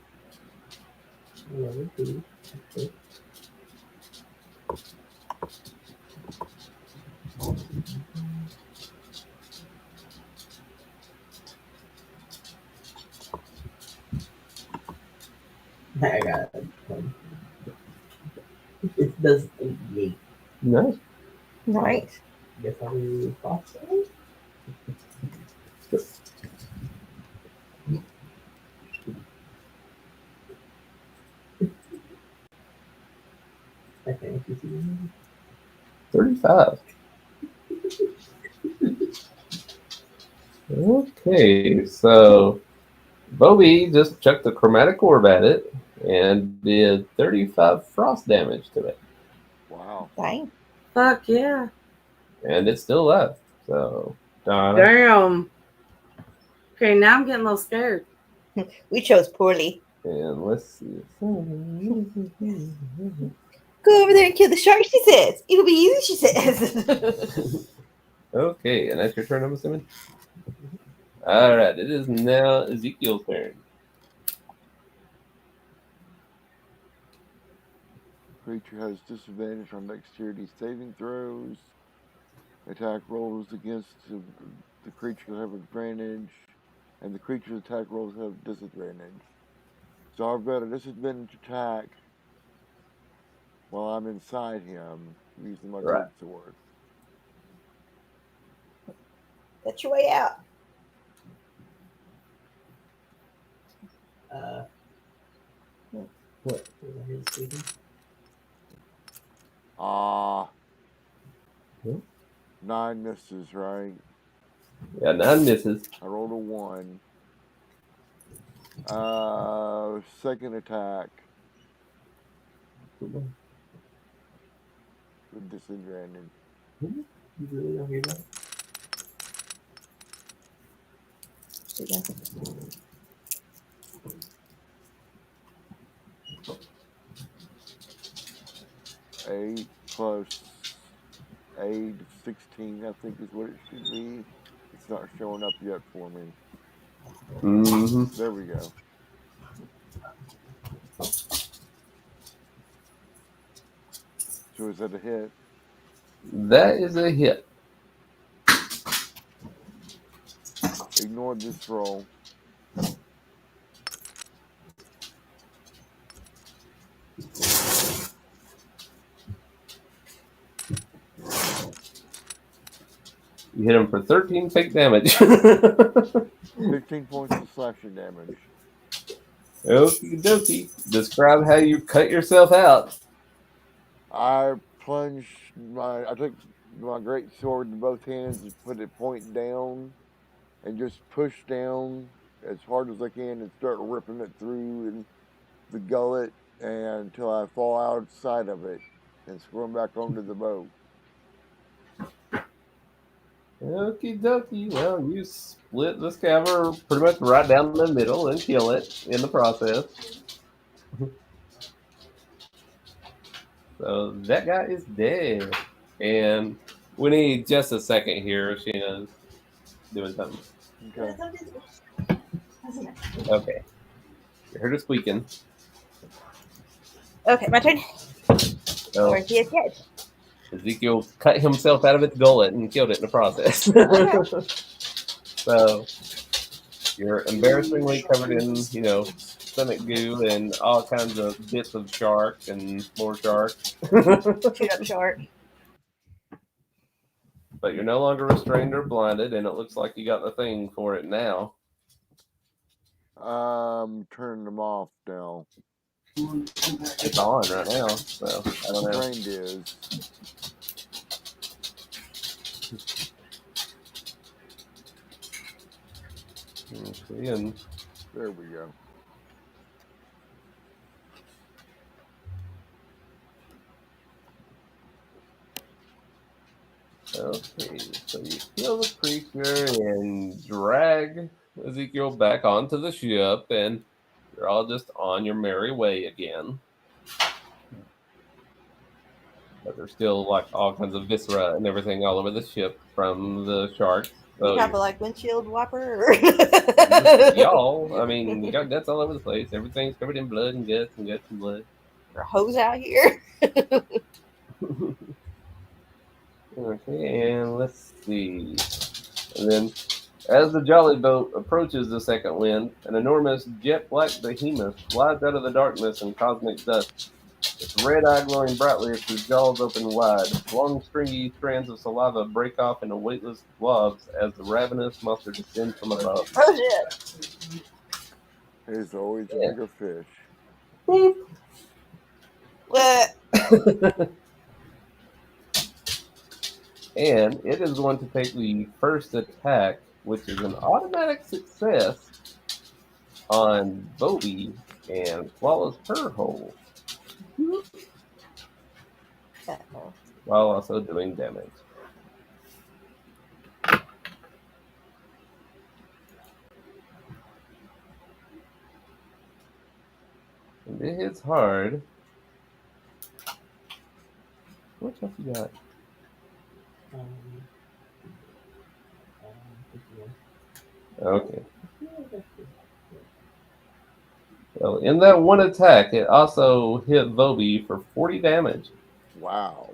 I got it. It does 88. Nice. Nice. Guess I'll do Fox. I think you see. 35. Okay, so Bobby just chucked the chromatic orb at it and did 35 frost damage to it. Wow. Dang. Fuck yeah. And it's still left. So, Donna. Damn. Okay, now I'm getting a little scared. We chose poorly. And let's see. Go over there and kill the shark, she says. It'll be easy, she says. Okay, and that's your turn, I'm assuming? All right, it is now Ezekiel's turn. Creature has disadvantage on dexterity saving throws. Attack rolls against the creature have advantage, and the creature's attack rolls have disadvantage. So I've got a disadvantage attack while I'm inside him using my Right. greatsword. That's your way out. What? Was that his speaking? Hmm? 9 misses, right? Yeah, 9 misses. I rolled a 1. Second attack with disadvantage. You really don't hear that? 8 plus 8, 16, I think is what it should be. It's not showing up yet for me. Mm-hmm. There we go. So is that a hit? That is a hit. Ignore this roll. You hit him for 13 fake damage. 15 points of slashing damage. Okie dokie. Describe how you cut yourself out. I took my great sword in both hands and put it point down and just push down as hard as I can and start ripping it through and the gullet and until I fall outside of it and swim back onto the boat. Okie dokie. Well, you split the scaver pretty much right down the middle and kill it in the process. So that guy is dead. And we need just a second here. Sheena's doing something. Okay. Okay. You heard her squeaking. Okay, my turn. So Where's he is dead? Ezekiel cut himself out of its gullet and killed it in the process. So you're embarrassingly covered in, stomach goo and all kinds of bits of shark and more shark. Shoot up shark. But you're no longer restrained or blinded, and it looks like you got the thing for it now. Turning them off now. It's on right now, so I don't know. Trained is. See, and There we go. okay, so you kill the creature and drag Ezekiel back onto the ship, and you're all just on your merry way again. But there's still like all kinds of viscera and everything all over the ship from the sharks. So You have a like windshield wiper. Or... y'all, I mean, you got guts all over the place. Everything's covered in blood and guts and guts and blood. Or hose out here. Okay, and let's see. And then, as the jolly boat approaches the second wind, an enormous jet-black behemoth flies out of the darkness and cosmic dust. Its red eye glowing brightly as its jaws open wide. Long, stringy strands of saliva break off into weightless blobs as the ravenous monster descends from above. Oh shit! There's always a Yeah. bigger fish. And it is going to take the first attack, which is an automatic success on Bobby, and swallows her whole while also doing damage. And it hits hard. What else you got? Okay. So in that one attack, it also hit Bobby for 40 damage. Wow.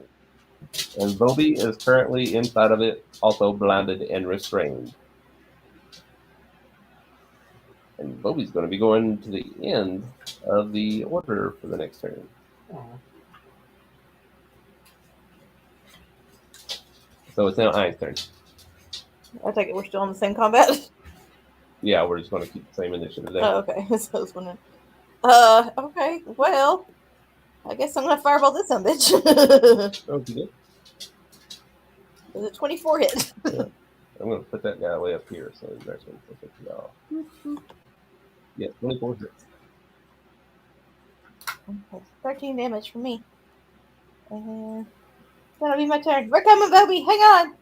And Bobby is currently inside of it, also blinded and restrained. And Bobby's going to be going to the end of the order for the next turn. So it's now Iron's turn. I take it we're still in the same combat. Yeah, we're just going to keep the same initiative there. Oh, okay. So I was wondering. Okay. Well, I guess I'm gonna fireball this son bitch. Okay. Is it 24 hit? Yeah. I'm going to put that guy way up here so he's actually going to y'all. Yeah, 24 hits. Okay, 13 damage from me. That'll be my turn. We're coming, Bobby. Hang on.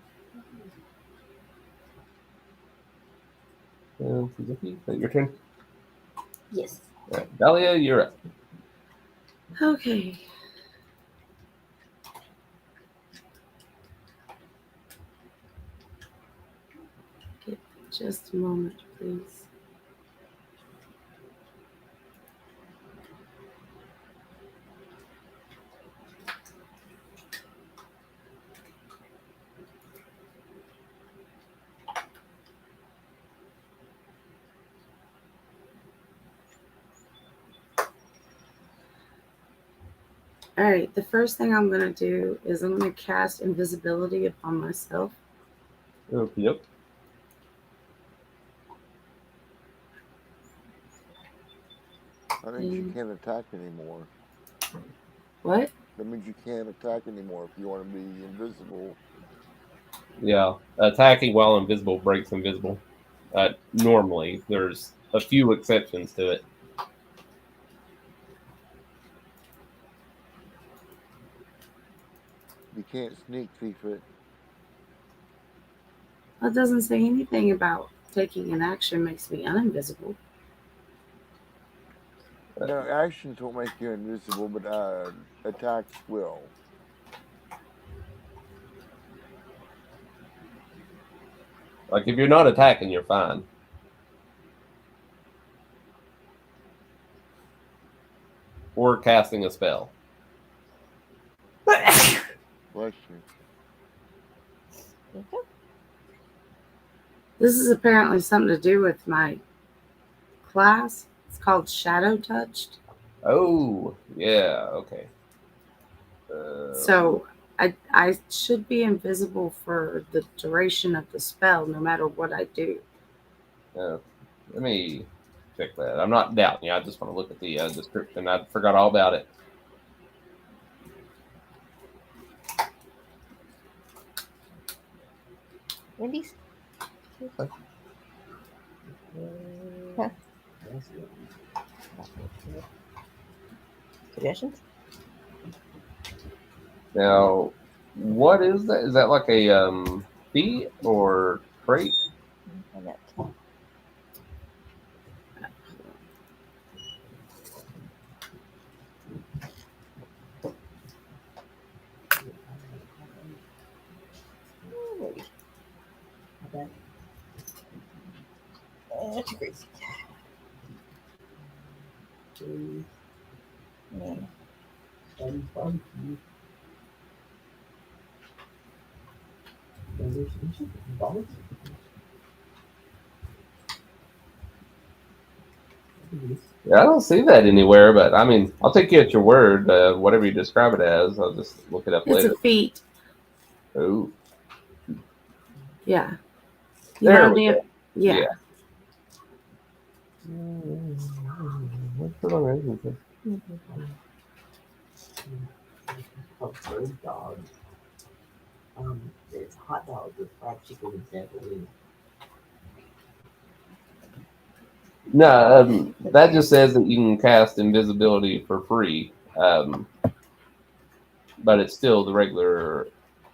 Suzuki, is that your turn? Yes. All right, Dahlia, you're up. Okay. Give just a moment, please. All right, the first thing I'm going to do is I'm going to cast invisibility upon myself. Yep. That means you can't attack anymore. What? That means you can't attack anymore if you want to be invisible. Yeah, attacking while invisible breaks invisible. Normally, there's a few exceptions to it. You can't sneak thief it. Well, it doesn't say anything about taking an action makes me uninvisible. No, actions won't make you invisible, but attacks will. Like, if you're not attacking, you're fine. Or casting a spell. Bless you. This is apparently something to do with my class. It's called Shadow Touched. Oh, yeah, okay. So I should be invisible for the duration of the spell, no matter what I do. Let me check that. I'm not doubting you. I just want to look at the description. I forgot all about it. Wendy's. Huh. That's it. Suggestions? Now, what is that? Is that like a fee or crate? Find out. Okay. That's crazy. Please. Yeah. And barbecue. And there's barbecue. Yeah, I don't see that anywhere, but I mean, I'll take you at your word. Whatever you describe it as, I'll just look it up It's later. a feat. Oh, Yeah. You there want we to go. Yeah. Yeah. What's the one? Oh, bird dogs. It's hot dogs with fried chicken and saffron. No, that just says that you can cast invisibility for free, but it's still the regular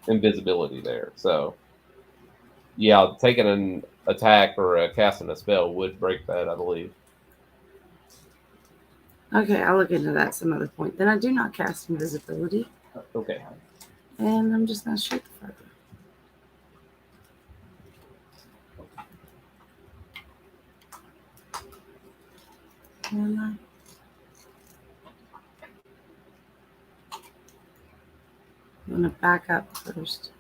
invisibility there. So, yeah, taking an attack or casting a spell would break that, I believe. Okay, I'll look into that some other point. Then I do not cast invisibility, Okay. and I'm just going to shoot the fucker. And I'm going to back up first.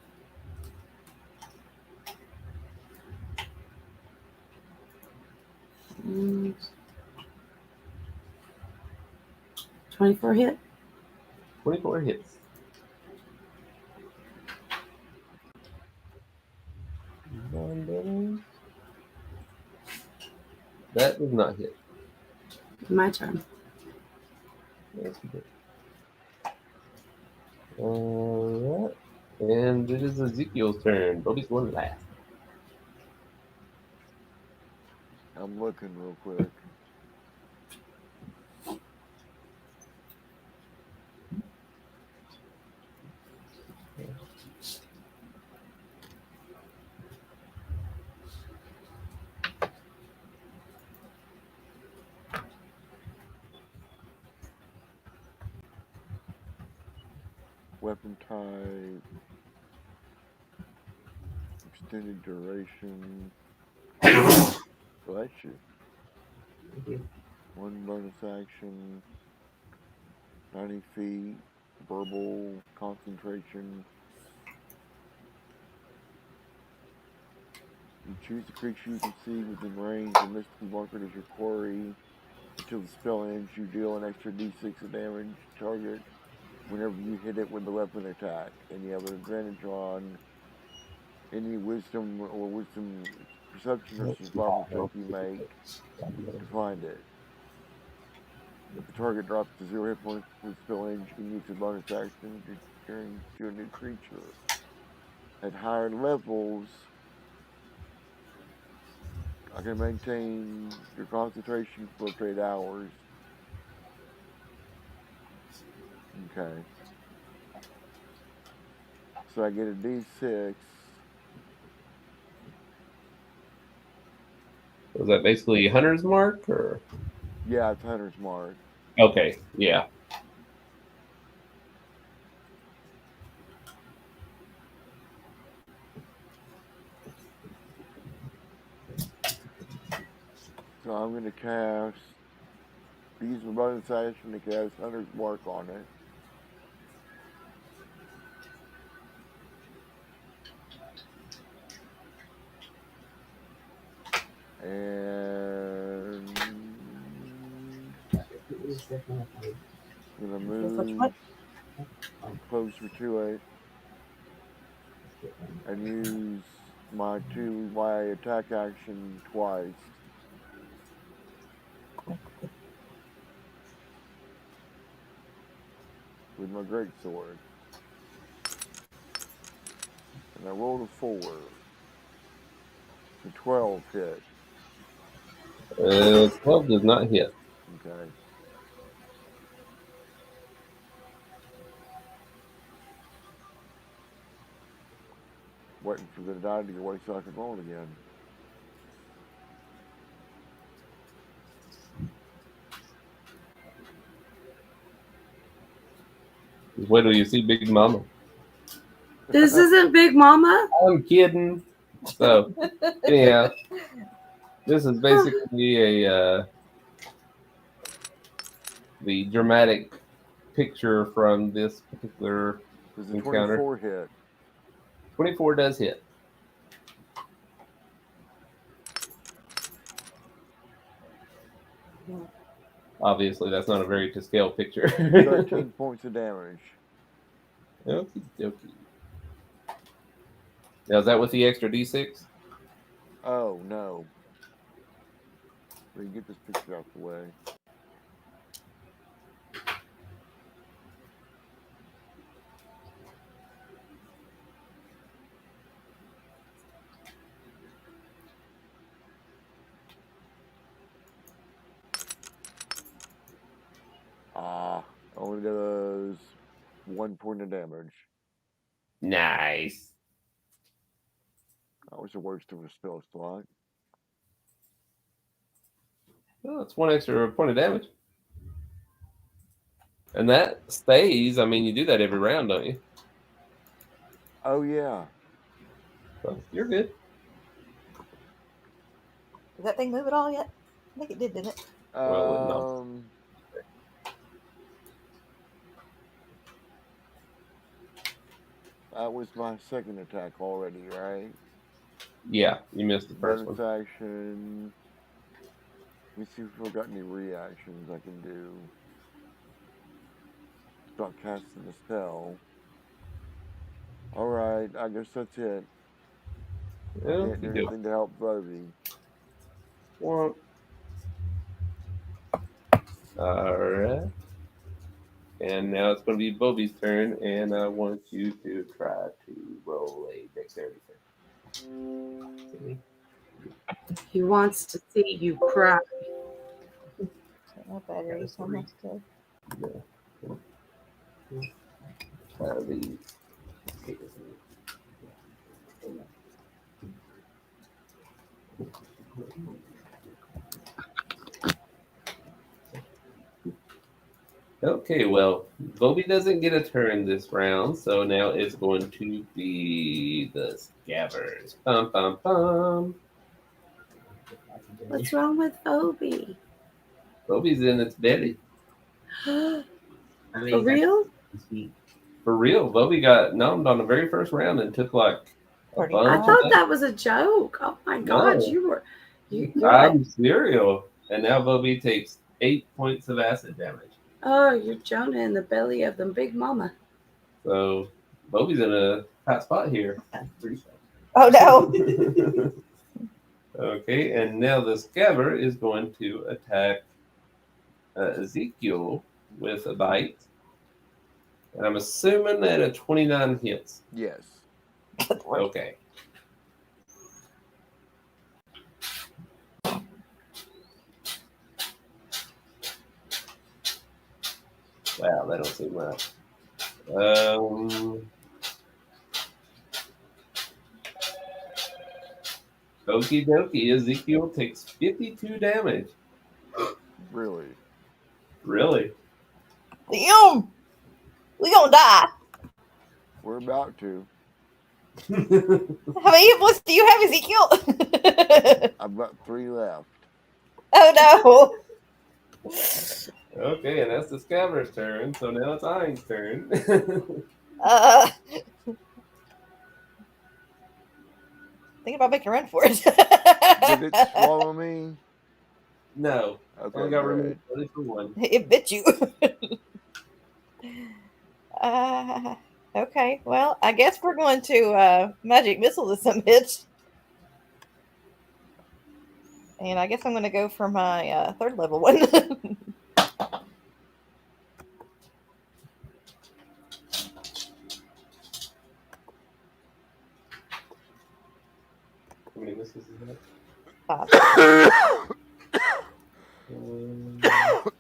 And 24 hit. 24 hits. That does not hit. My turn. Yes, you did. All right. And it is Ezekiel's turn. Bobby's going last. I'm looking real quick. Weapon type, extended duration. Bless you. Thank you. One bonus action, 90 feet, verbal concentration. You choose the creature you can see within range and mystically mark it as your quarry. Until the spell ends, you deal an extra d6 of damage to target whenever you hit it with the weapon attack. And you have an advantage on any wisdom perception or survival check you make to find it. If the target drops to 0 hit points before the spell ends, you can use a bonus action to turn to a new creature. At higher levels, I can maintain your concentration for up to 8 hours. Okay. So I get a d6. Was that basically Hunter's Mark or? Yeah, it's Hunter's Mark. Okay, yeah. So I'm going to use my bonus action to cast Hunter's Mark on it. And I'm going to move closer to it and use my attack action twice with my greatsword. And I rolled a 4. The 12 hit. 12 does not hit. Okay. Waiting for the die to go away so I can roll it again. Just wait till you see Big Mama. This isn't Big Mama. I'm kidding. So, anyhow, this is basically the dramatic picture from this particular Does the encounter. 24 hit? 24 does hit. Obviously, that's not a very to scale picture. 13 points of damage. Okie dokie. Now, is that with the extra d6? Oh, no. We can get this picture out the way. Only does 1 point of damage. Nice. That was the worst of a spell slot. Well, that's 1 extra point of damage. And that stays. I mean, you do that every round, don't you? Oh, yeah. So you're good. Did that thing move at all yet? I think it did, didn't it? Well, no. That was my second attack already, right? Yeah, you missed the first Bonus one. action. Let me see if I've got any reactions I can do. Start casting the spell. Alright, I guess that's it. I can't do anything to help Bobby. Well, alright. And now it's going to be Bobby's turn, and I want you to try to roll a dexterity check. He wants to see you cry. My battery's almost dead. Okay, well, Bobby doesn't get a turn this round, so now it's going to be the Scabbers. Bum, bum, bum. What's wrong with Obi? Bobby's in its belly. For real? For real, Bobby got numbed on the very first round and took like a bunch I of thought that was a joke. Oh my God, No. you're I'm cereal. And now Bobby takes 8 points of acid damage. oh, you're Jonah in the belly of the Big Mama. So Bobby's in a hot spot here. Oh no! Okay, and now the Scabber is going to attack Ezekiel with a bite. And I'm assuming that a 29 hits. Yes. Okay. Wow, that don't seem right. Okie dokie, Ezekiel takes 52 damage. Really? Really? Damn! We gonna die. We're about to. How many hit points do you have, Ezekiel? I've got 3 left. Oh no! Okay, and that's the Scabber's turn, so now it's Ein's turn. Thinking about making a run for it. Did it swallow me? No. Okay, Only got good. removed only for one. It bit you. Okay, well, I guess we're going to magic missile this some bitch. And I guess I'm going to go for my 3rd level one. How many misses is that? 5. Mhm.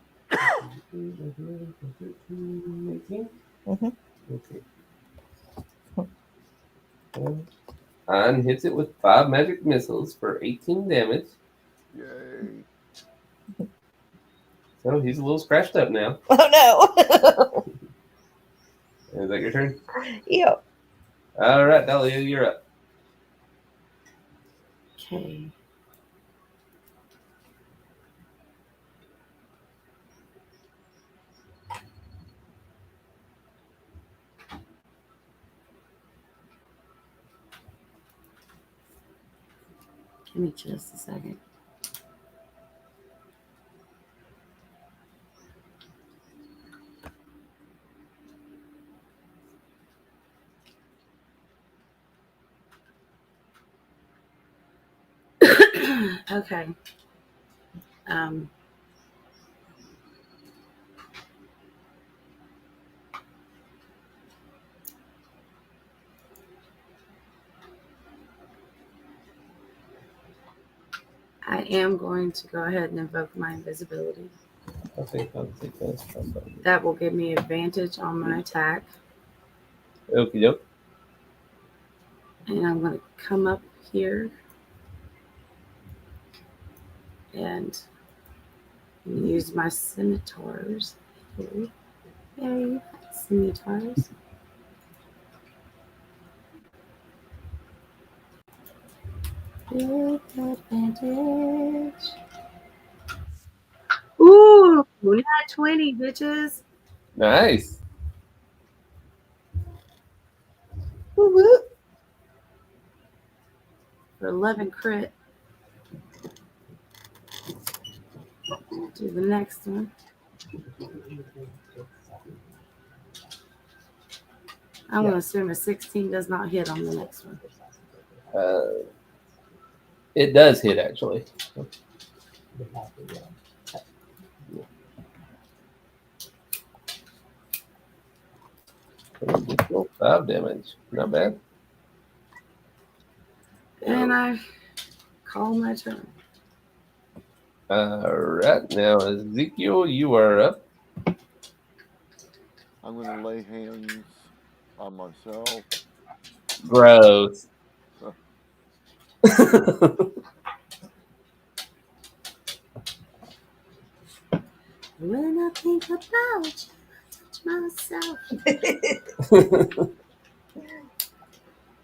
Okay. And hits it with 5 magic missiles for 18 damage. Yay. So he's a little scratched up now. Oh Is that your turn? no. Yep. All right, Dahlia, you're up. Okay. Give me just a second. Okay. I am going to go ahead and invoke my invisibility. Okay, I'll take this. That will give me advantage on my attack. Okie doke. And I'm going to come up here and use my scimitars. Yay, scimitars. With advantage. Ooh, not 20, bitches. Nice. Woo woo. For 11 crit. Do the next one. I'm going to assume a 16 does not hit on the next one. It does hit, actually. 5 damage. Not bad. And I call my turn. All right, now Ezekiel, you are up. I'm going to lay hands on myself. Gross. When I think about you, I touch myself.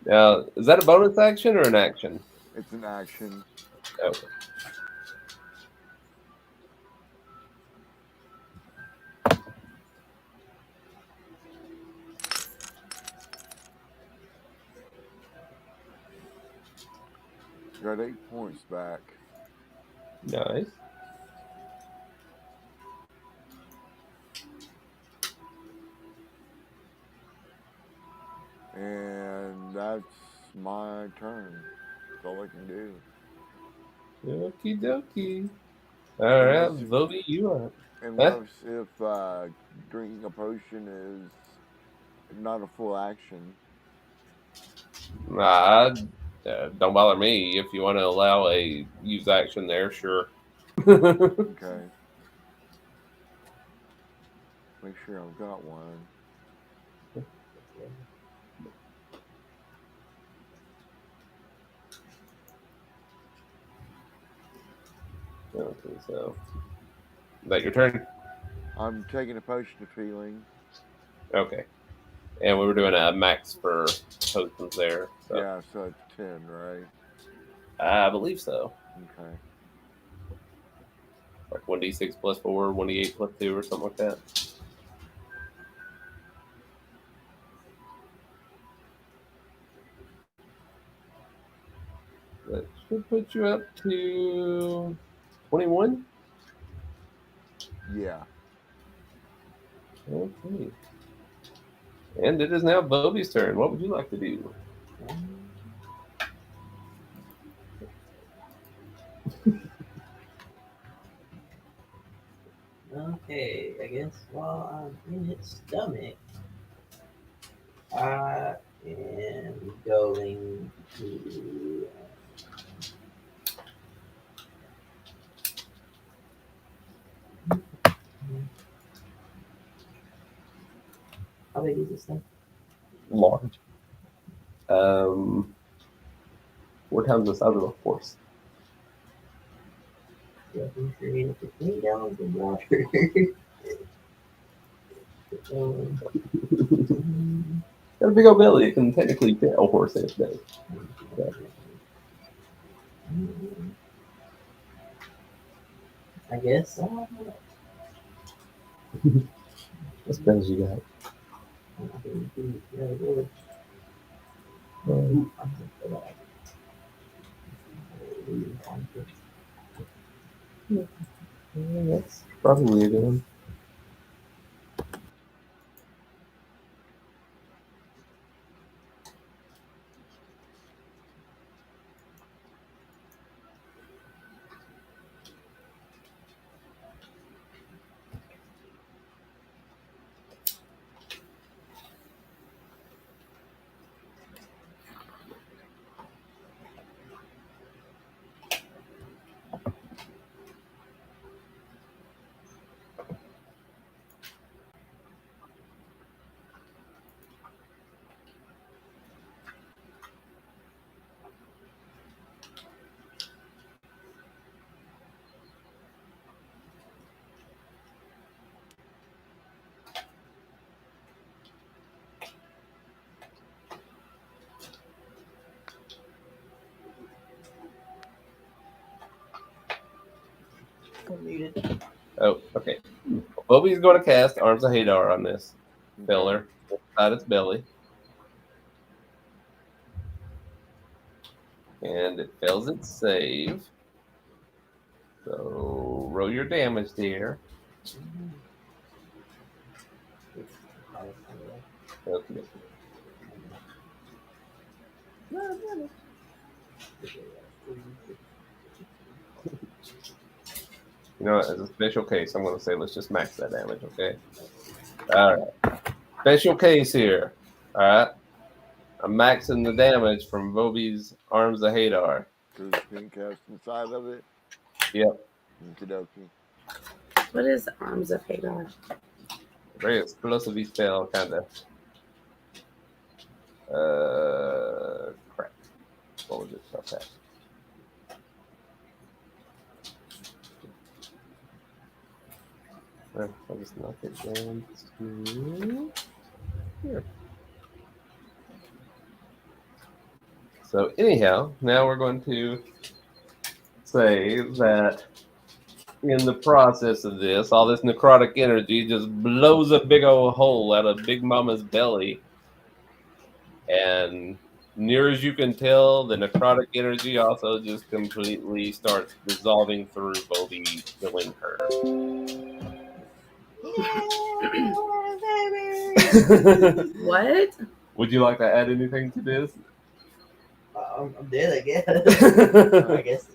Now, is that a bonus action or an action? It's an action. Okay. Got 8 points back. Nice. And that's my turn. That's all I can do. Okie dokie. All right, Unless if, Voby, you are up. unless if drinking a potion is not a full action. Nah, don't bother me. If you want to allow a use action there, sure. Okay. Make sure I've got one. Okay, so is that your turn? I'm taking a potion of healing. Okay. And we were doing a max for potions there. So Yeah, so it's 10, right? I believe so. Okay. Like 1d6 plus 4, 1d8 plus 2, or something like that. That should put you up to 21. Yeah. Okay. And it is now Voby's turn. What would you like to do? Okay, I guess while I'm in its stomach, I am going to big is this thing? Large. 4 times the size of a horse. Yeah, I'm sure you need 15 gallons of water. Got a big old belly. It can technically fit a horse in its belly. I guess. What spells you got? That's probably a good one. I'm muted. Oh, okay. Bobby's going to cast Arms of Hadar on this feller inside its belly. And it fails its save. So roll your damage there. Okay. You know what? As a special case, I'm going to say let's just max that damage, okay? All right. Special case here. All right. I'm maxing the damage from Bobby's Arms of Hadar. Because it's being cast inside of it. Yep. Okie dokie. What is Arms of Hadar? Very explosive spell, kind of. Crap. What was it? Okay. I'll just knock it down to here. So anyhow, now we're going to say that in the process of this, all this necrotic energy just blows a big old hole out of Big Mama's belly. And near as you can tell, the necrotic energy also just completely starts dissolving through Bobby, killing her. What? Would you like to add anything to this? I'm dead, I guess. I guess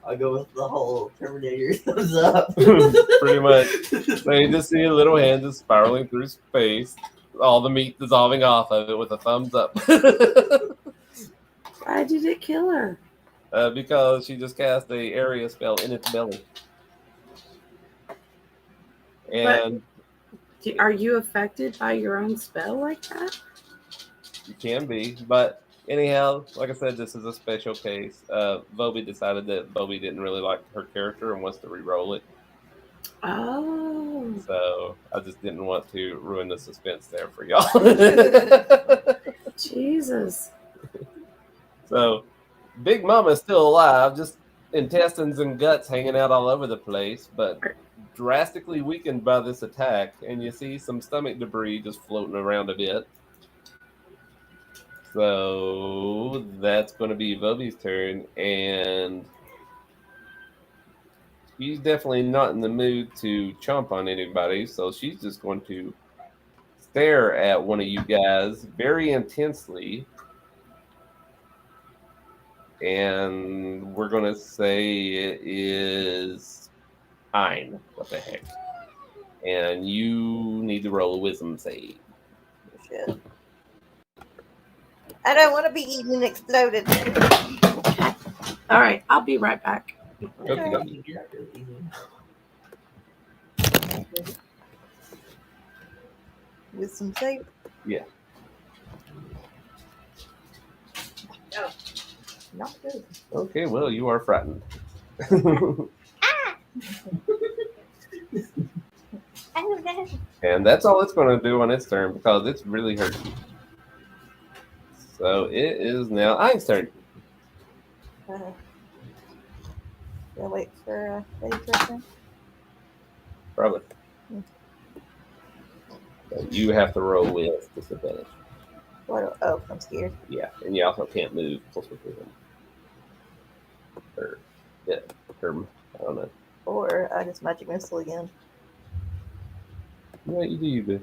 I'll go with the whole Terminator thumbs up. Pretty much. So you just see a little hand just spiraling through space, all the meat dissolving off of it with a thumbs up. Why did it kill her? Because she just cast a area spell in its belly. And Are you affected by your own spell like that? you can be, but anyhow, like I said, this is a special case. Bobby decided that Bobby didn't really like her character and wants to re-roll it. Oh. So I just didn't want to ruin the suspense there for y'all. Jesus. So Big Mama's still alive, just intestines and guts hanging out all over the place, but drastically weakened by this attack. And you see some stomach debris just floating around a bit. So that's going to be Bobby's turn, and she's definitely not in the mood to chomp on anybody, so she's just going to stare at one of you guys very intensely, and we're going to say it is Hein. What the heck? And you need to roll a wisdom save. Shit. I don't want to be eaten and exploded. All right, I'll be right back. Okay. with some tape. Yeah. Oh, not good. Okay, well, you are frightened. And that's all it's going to do on its turn because it's really hurt. So it is now I's turn. I'll wait for Betty's turn. Probably. So you have to roll with disadvantage. Oh, I'm scared. Yeah, and you also can't move closer to him. Or, yeah, or, I don't know. Or I just magic missile again. What you do, you do.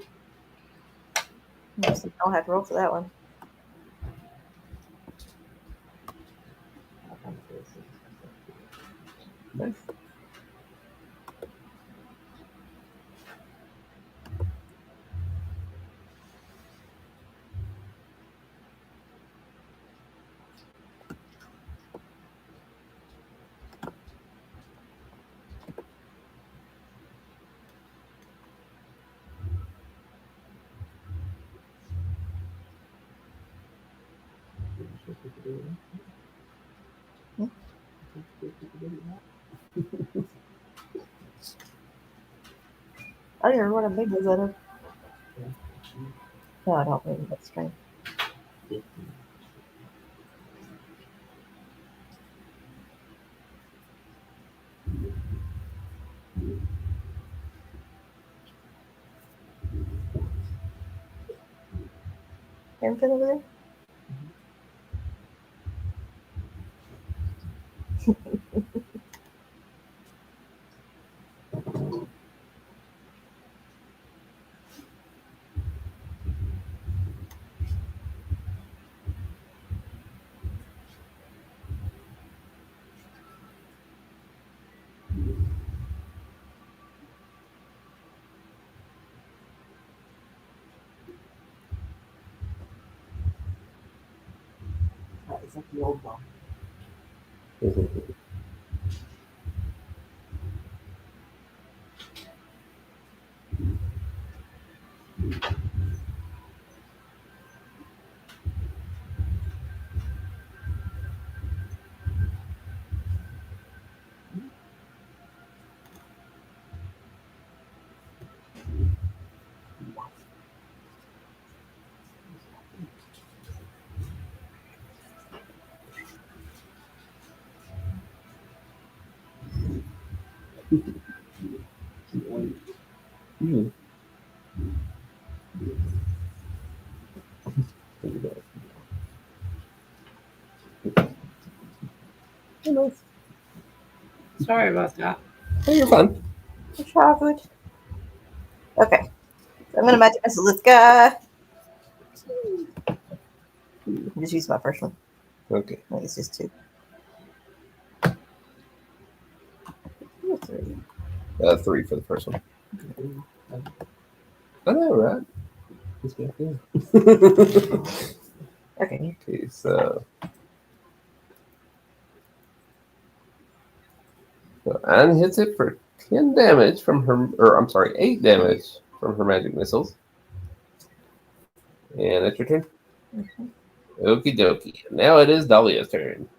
I'll have to roll for that one. Nice. I don't even remember what I made those out of. No, I don't remember. That's strange. Anything over there? It's like the old bomb. Sorry about that. Oh, you're fine. Chocolate. Okay. So I'm going to magic missile this guy. Just use my first one. Okay. I think it's just 2. 3. 3 for the first one. I know, right? It's back in. Okay. Okay, so Anne hits it for 10 damage from her, or I'm sorry, 8 damage from her magic missiles. And that's your turn? Mm-hmm. Okie dokie. Now it is Dahlia's turn.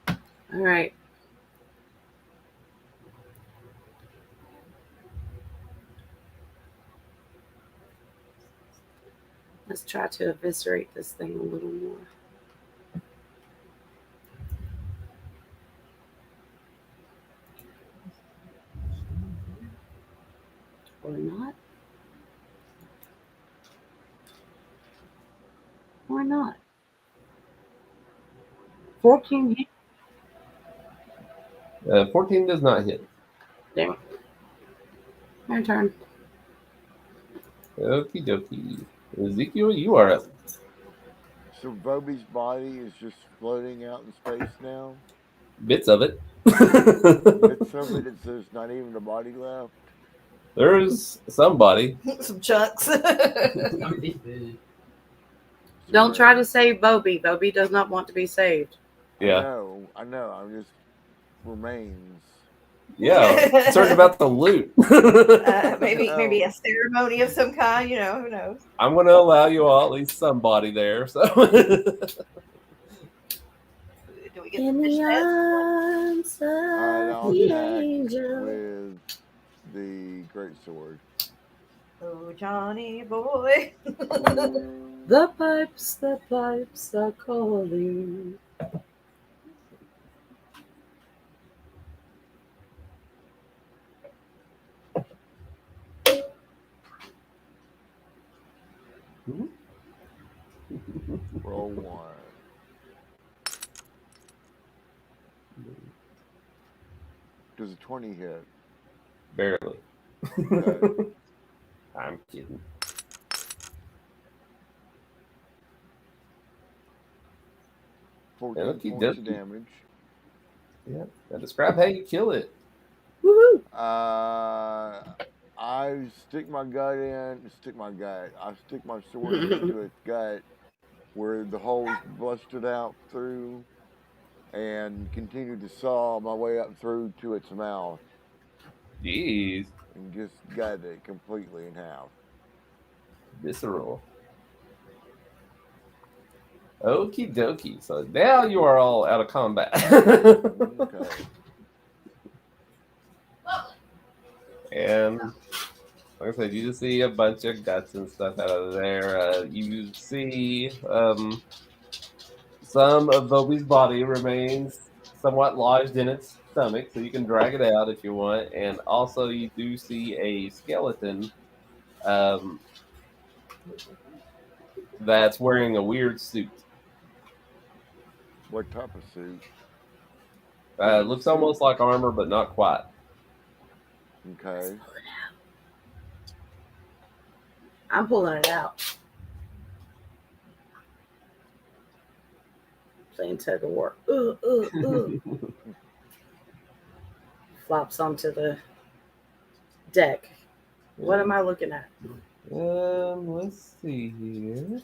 All right. Let's try to eviscerate this thing a little more. Or not. Or not. 14 hit. 14 does not hit. Damn it. My turn. Okie dokie. Ezekiel, you are up. So Bobby's body is just floating out in space now. Bits of it. Bits of it. It's there's not even a body left. There's somebody. Some chunks. Don't try to save Bobby. Bobby does not want to be saved. Yeah. I know. I'm just remains. Yeah, concerned about the loot. Maybe a ceremony of some kind. Who knows? I'm going to allow you all at least somebody there. So Do we get In the the fishnets? arms I'll of the attack angel. with the greatsword. Oh, Johnny boy. The pipes are calling. Roll 1. Does a 20 hit? barely. Okay. I'm kidding. 14 Okey points of dokey. damage. Yeah. Now describe how you kill it. Woohoo! I stick my sword into its gut where the hole's busted out through and continue to saw my way up through to its mouth Jeez. and just gut it completely in half. Visceral. Okie dokie. So now you are all out of combat. Okay. And like I said, you just see a bunch of guts and stuff out of there. You see some of Bobby's body remains somewhat lodged in its stomach, so you can drag it out if you want. And also, you do see a skeleton that's wearing a weird suit. What type of suit? Looks almost like armor, but not quite. Okay. I'm pulling it out. Playing tug of war. Flops onto the deck. What am I looking at? Let's see here.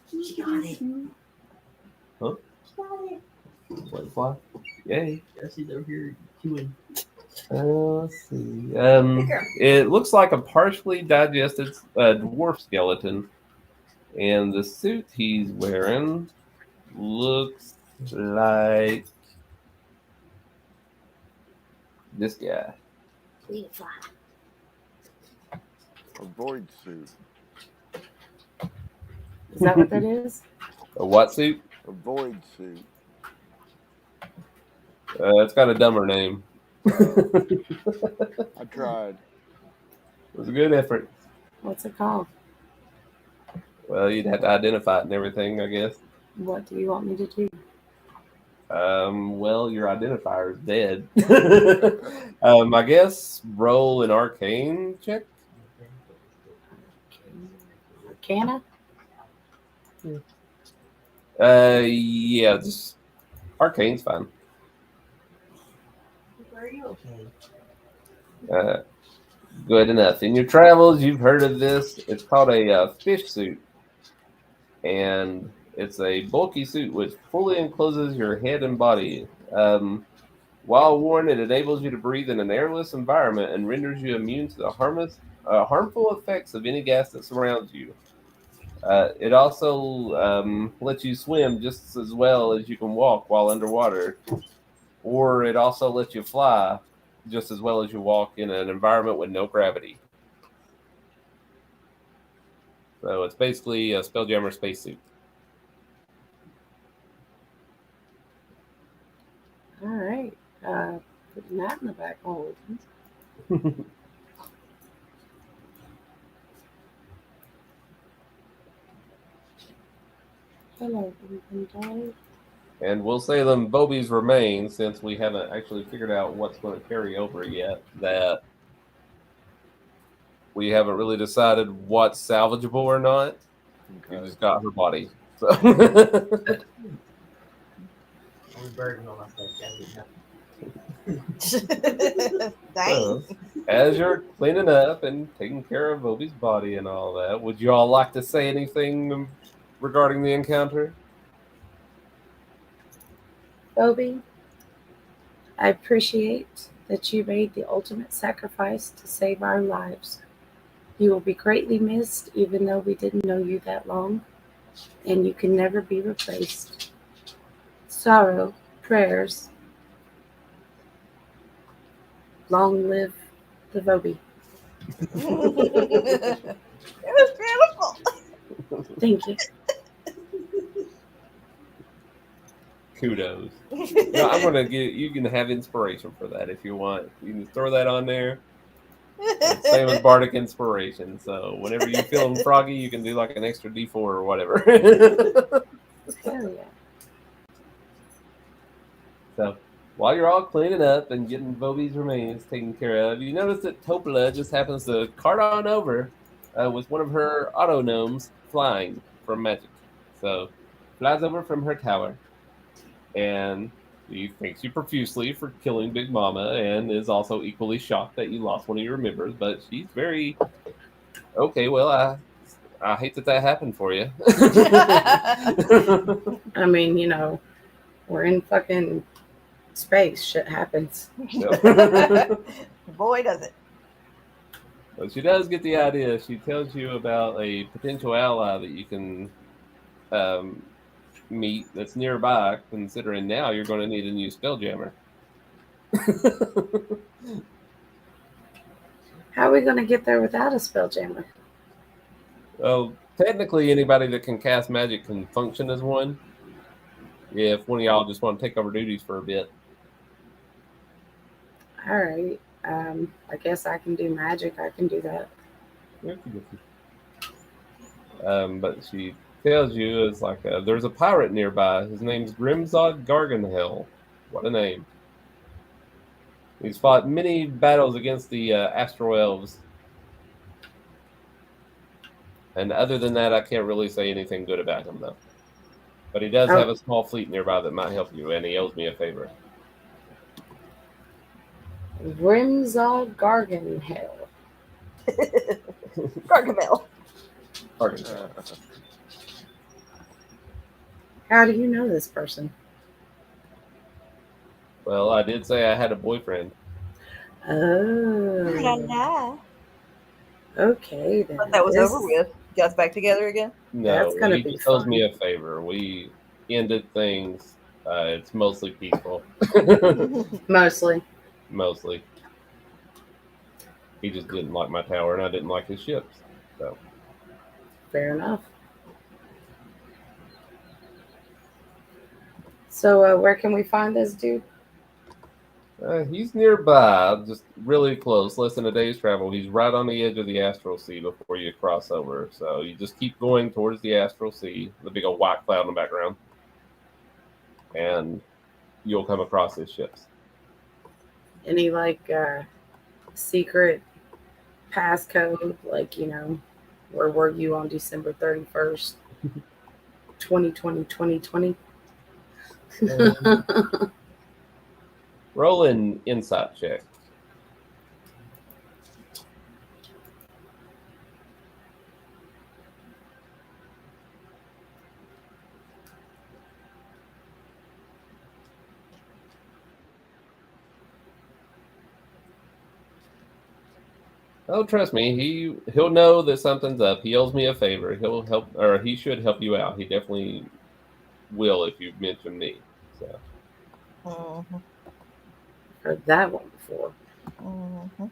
Huh? Wait, fly? Yay. Yes, he's over here chewing. Let's see. It looks like a partially digested dwarf skeleton, and the suit he's wearing looks like this guy. A void suit. Is that what that is? A what suit? A void suit. It's got a dumber name. I tried. It was a good effort. What's it called? Well, you'd have to identify it and everything, I guess. What do you want me to do? Well, your identifier is dead. I guess roll an arcane check. Arcana? Yeah, just arcane's fine. Are you okay? Good enough. In your travels, you've heard of this. It's called a fish suit, and it's a bulky suit which fully encloses your head and body. While worn, it enables you to breathe in an airless environment and renders you immune to the harmful effects of any gas that surrounds you. It also lets you swim just as well as you can walk while underwater, or it also lets you fly just as well as you walk in an environment with no gravity. So it's basically a Spelljammer spacesuit. All right. Putting that in the back hold. Hello, everybody. And we'll say them Bobies remain, since we haven't actually figured out what's going to carry over yet, that we haven't really decided what's salvageable or not. Okay. We just got her body. So I'm burdened on myself. Dang. as you're cleaning up and taking care of Bobby's body and all that, would you all like to say anything regarding the encounter? Bobby, I appreciate that you made the ultimate sacrifice to save our lives. You will be greatly missed, even though we didn't know you that long, and you can never be replaced. Sorrow, prayers, long live the Voby. It was beautiful. Thank you. Kudos. No, I'm gonna get. You can have inspiration for that if you want. You can throw that on there. Same as bardic inspiration. So whenever you feeling froggy, you can do like an extra D4 or whatever. Hell yeah. So while you're all cleaning up and getting Voby's remains taken care of, you notice that Topola just happens to cart on over with one of her auto gnomes flying from magic. So flies over from her tower, and he thanks you profusely for killing Big Mama, and is also equally shocked that you lost one of your members. But she's very okay. Well, I hate that happened for you. I mean, you know, we're in fucking space. Shit happens. Boy, does it. But she does get the idea. She tells you about a potential ally that you can meet that's nearby, considering now you're going to need a new Spelljammer. How are we going to get there without a Spelljammer? Well, technically, anybody that can cast magic can function as one. If one of y'all just want to take over duties for a bit. All right. I guess I can do magic. I can do that. But she tells you it's like there's a pirate nearby. His name's Grimzod Garganhel. What a name! He's fought many battles against the Astral Elves, and other than that, I can't really say anything good about him though. But he does have a small fleet nearby that might help you, and he owes me a favor. Grimzod Garganhel. Gargamel. How do you know this person? Well, I did say I had a boyfriend. Oh. Okay, then. But that was over with. You guys back together again? No, That's gonna he be just owes fun. me a favor. We ended things. It's mostly peaceful. Mostly. Mostly. He just didn't like my tower, and I didn't like his ships. So Fair enough. So, where can we find this dude? he's nearby, just really close, less than a day's travel. He's right on the edge of the Astral Sea before you cross over. So you just keep going towards the Astral Sea, the big old white cloud in the background, and you'll come across his ships. Any like secret passcode? Like, you know, where were you on December 31st, 2020, 2020? Roll an insight check. Oh, trust me, he'll know that something's up. He owes me a favor. He'll help, or he should help you out. He definitely will if you mention me. So Mm-hmm. Heard that one before. Mm-hmm.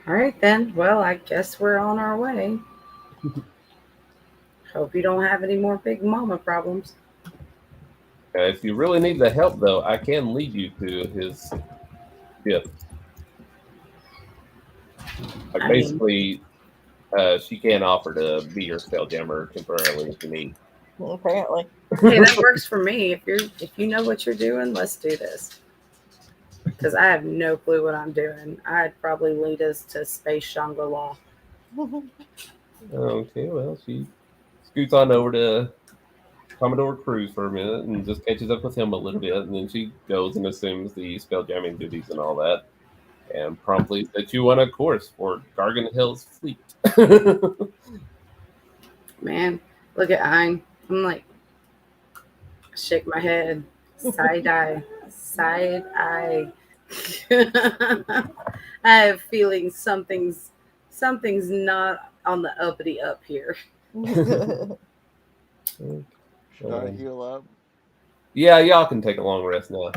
All right, then. Well, I guess we're on our way. Hope you don't have any more big mama problems. if you really need the help, though, I can lead you to his ship. Like I mean- basically, she can offer to be your Spelljammer temporarily if you need. Apparently. Hey, that works for me. If you know what you're doing, let's do this. Because I have no clue what I'm doing. I'd probably lead us to Space Shangri-La. Okay, well, she scoots on over to Commodore Cruz for a minute and just catches up with him a little bit, and then she goes and assumes the spelljamming duties and all that, and promptly sets you on a course for Garganhill's fleet. Man, look at Ein. I'm like, shake my head. Side eye. Side eye. I have feeling something's not on the uppity up here. Should I heal up? Yeah, y'all can take a long rest now.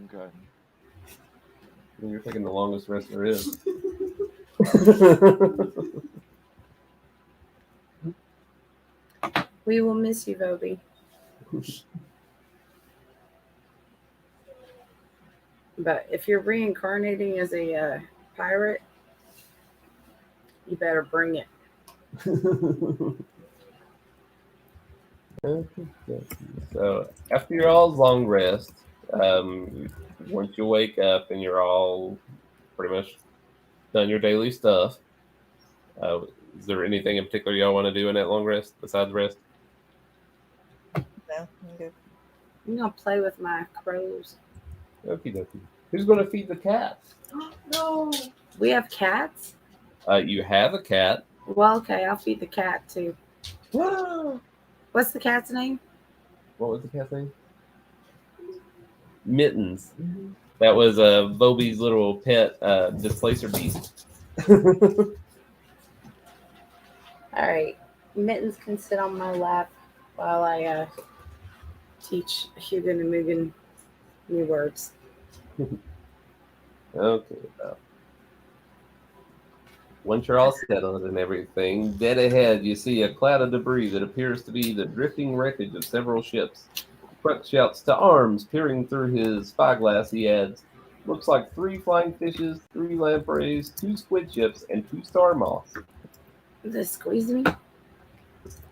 Okay. You're taking the longest rest there is. We will miss you, Voby. But if you're reincarnating as a pirate, you better bring it. So after your all's long rest, once you wake up and you're all pretty much done your daily stuff, is there anything in particular y'all want to do in that long rest besides rest? No, I'm good. I'm gonna play with my crows. Okie dokie. Who's going to feed the cats? No, we have cats. You have a cat. Well, okay, I'll feed the cat too. What What's the cat's name? was the cat's name? Mittens. That was Bobby's little pet displacer beast. All right, Mittens can sit on my lap while I teach Hugin and Mugen new words. Okay. Once you're all settled and everything, dead ahead you see a cloud of debris that appears to be the drifting wreckage of several ships. Crux shouts to arms, peering through his spyglass. He adds, "Looks like 3 flying fishes, 3 lampreys, 2 squid ships, and 2 star moths." This squeeze me?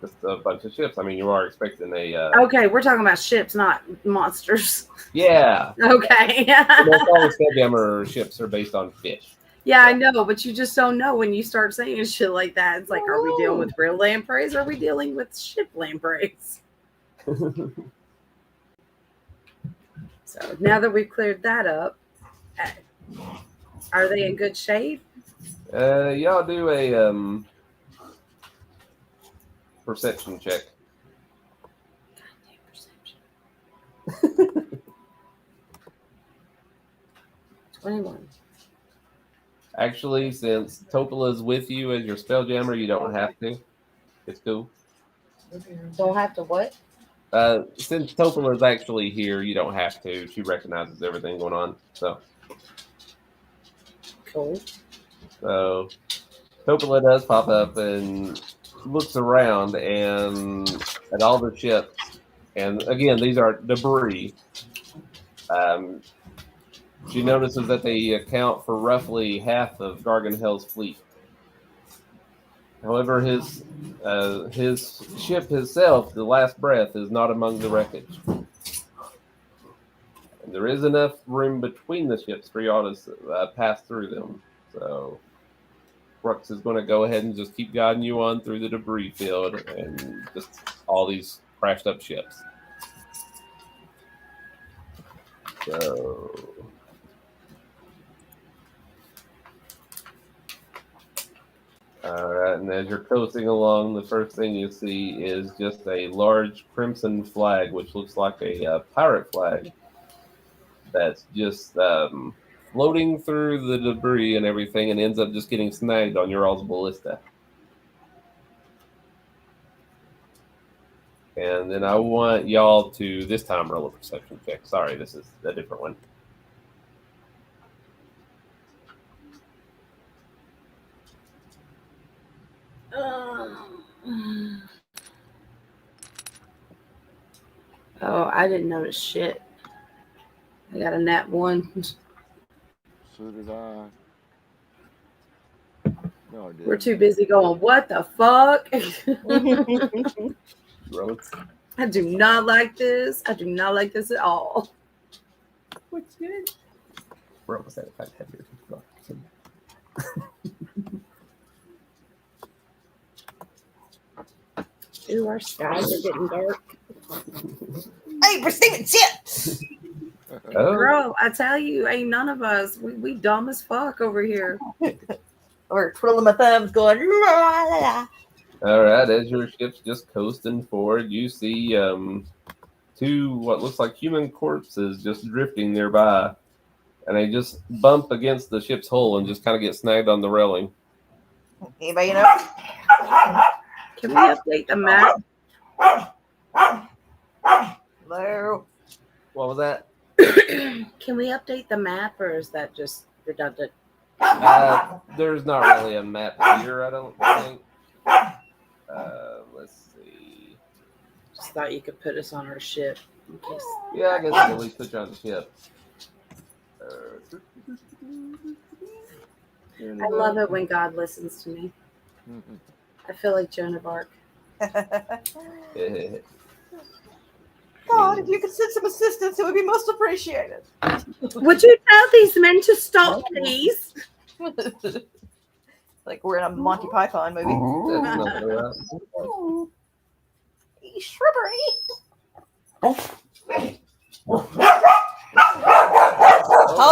Just a bunch of ships. I mean, you are expecting a... Okay, we're talking about ships, not monsters. Yeah. Okay. Most all the Spelljammer ships are based on fish. Yeah, I know, but you just don't know when you start saying shit like that. It's like, are we dealing with real lampreys or are we dealing with ship lampreys? So now that we've cleared that up, are they in good shape? Y'all do a perception check. Perception. 21. Actually, since Topola's with you as your Spelljammer, you don't have to. It's cool. Don't have to what? Since Topola's actually here, you don't have to. She recognizes everything going on. So Cool. So Topola does pop up and looks around and at all the ships. And again, these are debris. She notices that they account for roughly half of Garganhel's fleet. However, his ship himself, the Last Breath, is not among the wreckage. And there is enough room between the ships for y'all to pass through them. So Crux is going to go ahead and just keep guiding you on through the debris field and just all these crashed up ships. So... Alright, and as you're coasting along, the first thing you see is just a large crimson flag, which looks like a pirate flag that's just floating through the debris and everything and ends up just getting snagged on your all's ballista. And then I want y'all to, this time, roll a perception check. Sorry, this is a different one. Oh, I didn't notice shit. I got a nat 1. So did I. No, I didn't. We're too busy going, what the fuck? I do not like this. I do not like this at all. What's good? We're almost at a heavier. Ooh, our skies are getting dark. Hey, pristine shit! Oh. Bro, I tell you, ain't none of us. We dumb as fuck over here. Or twiddling my thumbs going, la, la, la. All right, as your ship's just coasting forward, you see two what looks like human corpses just drifting nearby, and they just bump against the ship's hull and just kind of get snagged on the railing. Anybody know? Can we update the map? Hello. What was that? Can we update the map, or is that just redundant? There's not really a map here, I don't think. Let's see. Just thought you could put us on our ship in case. Yeah, I guess I can at least put you on the ship. I love it when God listens to me. I feel like Joan of Arc. God, if you could send some assistance, it would be most appreciated. Would you tell these men to stop, please? Like we're in a Monty Python movie. That's not right. Shrubbery. Hold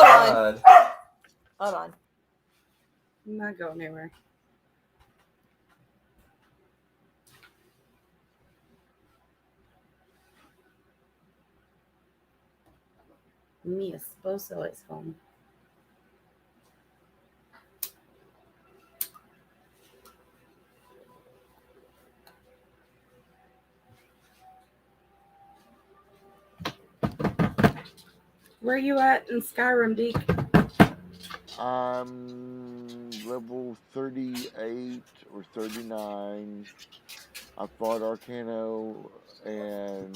on. Hold on. I'm not going anywhere. Mi esposo is home. Where are you at in Skyrim, Deke? I'm level 38 or 39. I fought Arcano and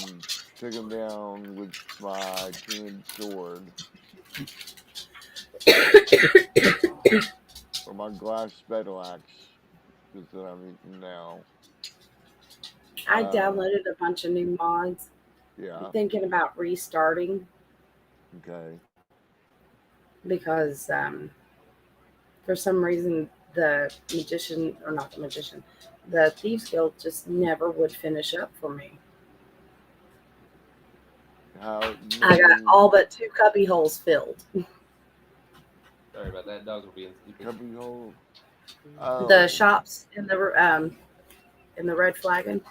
took him down with my two-handed sword. Or my glass battle axe is what I'm using now. I downloaded a bunch of new mods. Yeah. I'm thinking about restarting Okay. because for some reason the the Thieves Guild just never would finish up for me. I got all but 2 cubby holes filled. Sorry about that. Dogs were being stupid. Cubby hole. Oh. The shops in the Red Flagon,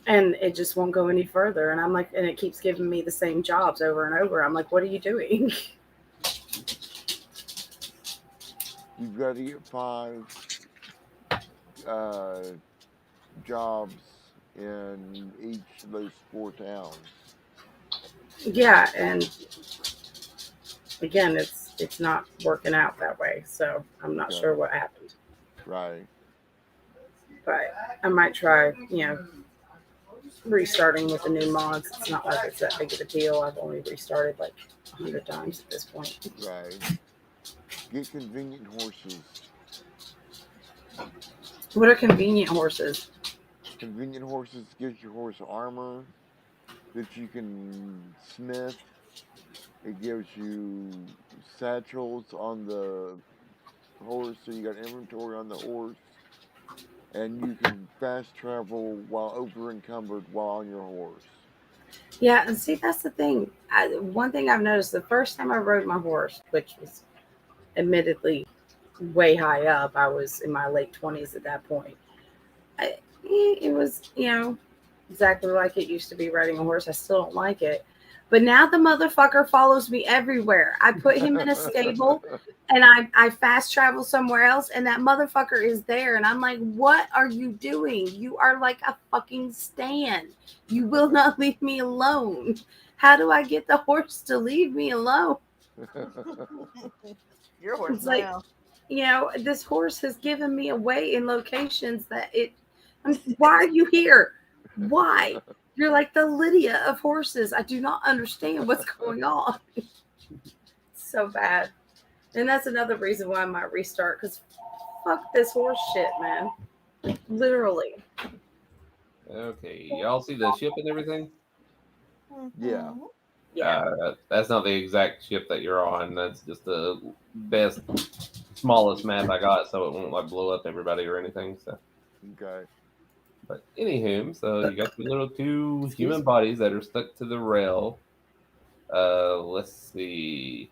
and it just won't go any further. And I'm like, and it keeps giving me the same jobs over and over. I'm like, what are you doing? You've got to get 5 jobs in each of those 4 towns. Yeah, and again, it's not working out that way. So I'm not sure what happened. Right. But I might try, restarting with the new mods. It's not like it's that big of a deal. I've only restarted like 100 times at this point. Right. Get convenient horses. What are convenient horses? Convenient horses gives your horse armor that you can smith. It gives you satchels on the horse, so you got inventory on the horse. And you can fast travel while over encumbered while on your horse. Yeah, and see, that's the thing. One thing I've noticed, the first time I rode my horse, which was admittedly way high up, I was in my late 20s at that point. It was, exactly like it used to be riding a horse. I still don't like it. But now the motherfucker follows me everywhere. I put him in a stable and I fast travel somewhere else and that motherfucker is there. And I'm like, what are you doing? You are like a fucking stand. You will not leave me alone. How do I get the horse to leave me alone? Your horse It's like, now. this horse has given me away in locations that why are you here? Why? You're like the Lydia of horses. I do not understand what's going on. So bad. And that's another reason why I might restart, because fuck this horse shit, man. Literally. Okay, y'all see the ship and everything? Yeah. That's not the exact ship that you're on. That's just the best, smallest map I got, so it won't like blow up everybody or anything. So. Okay. But anywho, so you got the little 2 human bodies that are stuck to the rail. Let's see.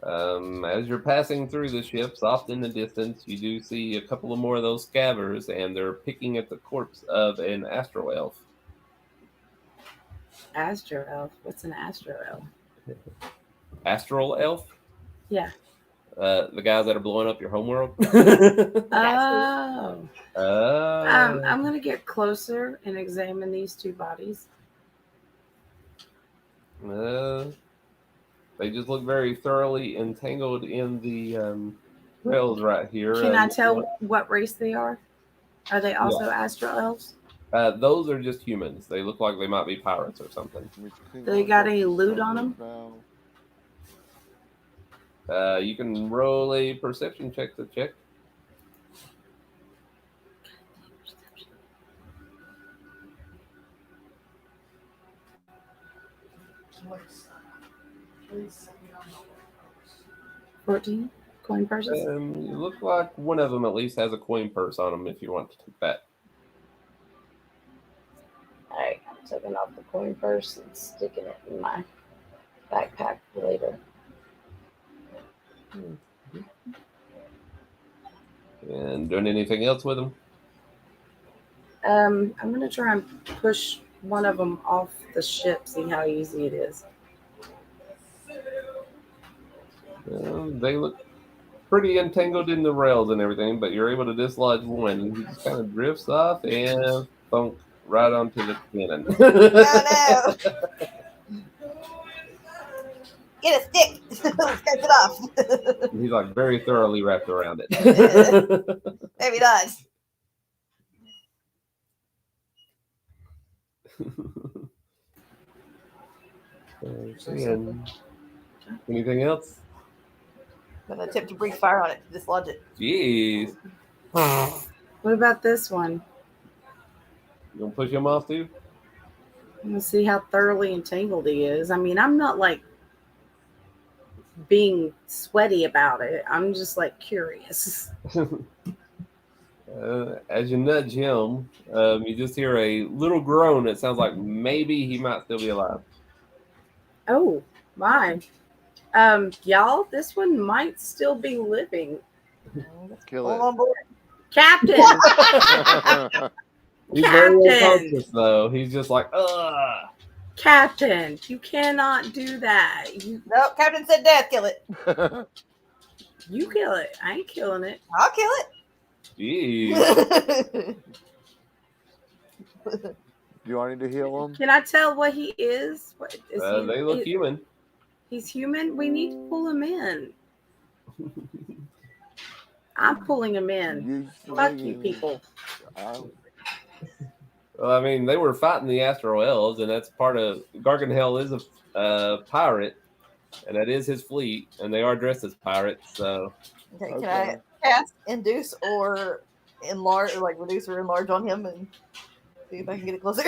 As you're passing through the ships, off in the distance, you do see a couple of more of those scabbers, and they're picking at the corpse of an astral elf. Astro elf. What's an astro elf? Astral elf. Yeah. The guys that are blowing up your homeworld. Oh. Oh. I'm gonna get closer and examine these two bodies. They just look very thoroughly entangled in the rails right here. Can I tell what race they are? Are they also astro elves? Those are just humans. They look like they might be pirates or something. They got any loot on them? You can roll a perception check to check. Please. 14 coin purses. You look like one of them at least has a coin purse on them if you want to take that. Alright, I'm taking off the coin purse and sticking it in my backpack later. And doing anything else with them? I'm gonna try and push one of them off the ship, see how easy it is. They look pretty entangled in the rails and everything, but you're able to dislodge one, and he just kind of drifts off and thunk right onto the cannon. Oh no! Get a stick! Let's cut it off. He's like very thoroughly wrapped around it. Maybe not. Anything else? I'm gonna attempt to breathe fire on it to dislodge it. Jeez. What about this one? You gonna push him off too? I'm gonna see how thoroughly entangled he is. I mean, I'm not like being sweaty about it. I'm just like curious. As you nudge him, you just hear a little groan. It sounds like maybe he might still be alive. Oh my. Y'all, this one might still be living. Kill Hold it. on board. Captain! He's very Captain! unconscious though. He's just like, ugh. Captain, you cannot do that. Nope, Captain said death, kill it. You kill it. I ain't killing it. I'll kill Jeez. it. Do you want me to heal him? Can I tell what he is? What is he? They look human. He's human. We need to pull him in. I'm pulling him in. Fuck you people. Well, I mean, they were fighting the Astro Elves, and that's part of Garganhel is a pirate, and that is his fleet, and they are dressed as pirates. So, Okay, can I cast induce or enlarge, or like reduce or enlarge on him and see if I can get it closer?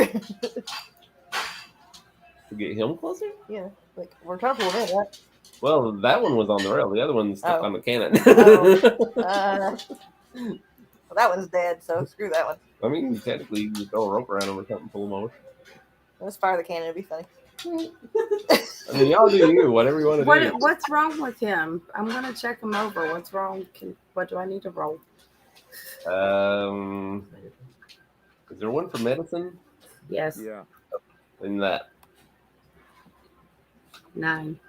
to get him closer? Yeah, like we're trying to pull him in, right? Well, that one was on the rail. The other one's stuck on the cannon. Well, that one's dead, so screw that one. I mean, technically, you can throw a rope around him or something, pull him over. Let's fire the cannon. It'd be funny. I mean, y'all do you, whatever you want to do. What's wrong with him? I'm gonna check him over. What's wrong? What do I need to roll? Is there one for medicine? Yes. Yeah. In that. 9.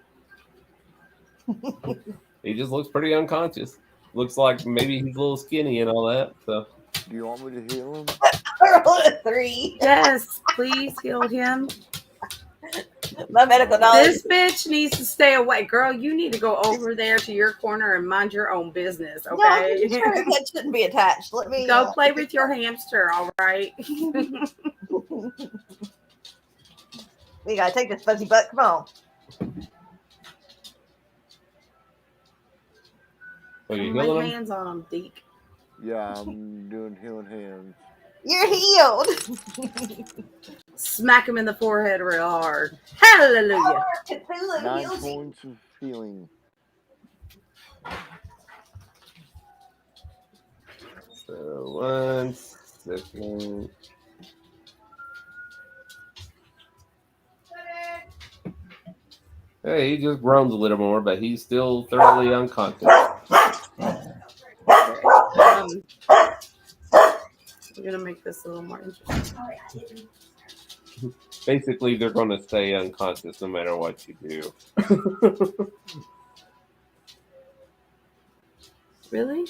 He just looks pretty unconscious. Looks like maybe he's a little skinny and all that. So. Do you want me to heal him? I rolled a 3. Yes, please heal him. My medical knowledge. This bitch needs to stay away. Girl, you need to go over there to your corner and mind your own business, No, okay? sure, that shouldn't be attached. Let me Go play with your hamster, all right? We gotta take this fuzzy butt. Come on. Are you Lay healing him? hands on him, Deke. Yeah, I'm doing healing hands. You're healed. Smack him in the forehead real hard. Hallelujah. Cthulhu 9 heals you. points of healing. So 1 second. Hey, he just groans a little more, but he's still thoroughly unconscious. We're gonna make this a little more interesting. Basically, they're going to stay unconscious no matter what you do. Really?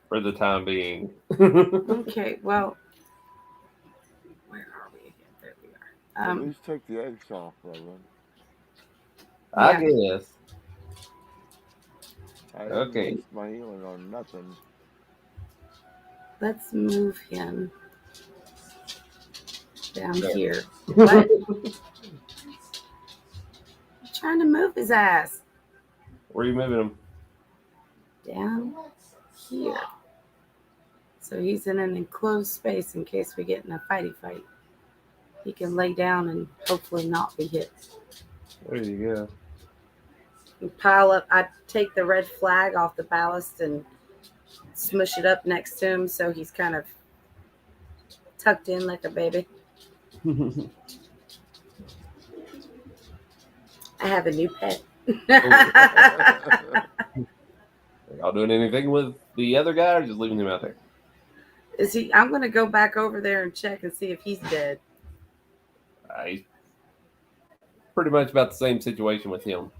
For the time being. Okay, well, where are we again? There we are. At least take the eggs off of them. I Yeah. guess. I didn't Okay. waste my healing on nothing. Let's move him down There. here. What? I'm trying to move his ass Where are you moving him? down here. So he's in an enclosed space in case we get in a fighty fight. He can lay down and hopefully not be hit. There you go. We pile up. I take the red flag off the ballast and smush it up next to him so he's kind of tucked in like a baby. I have a new pet. Y'all doing anything with the other guy or just leaving him out there? Is he? I'm going to go back over there and check and see if he's dead. He's pretty much about the same situation with him.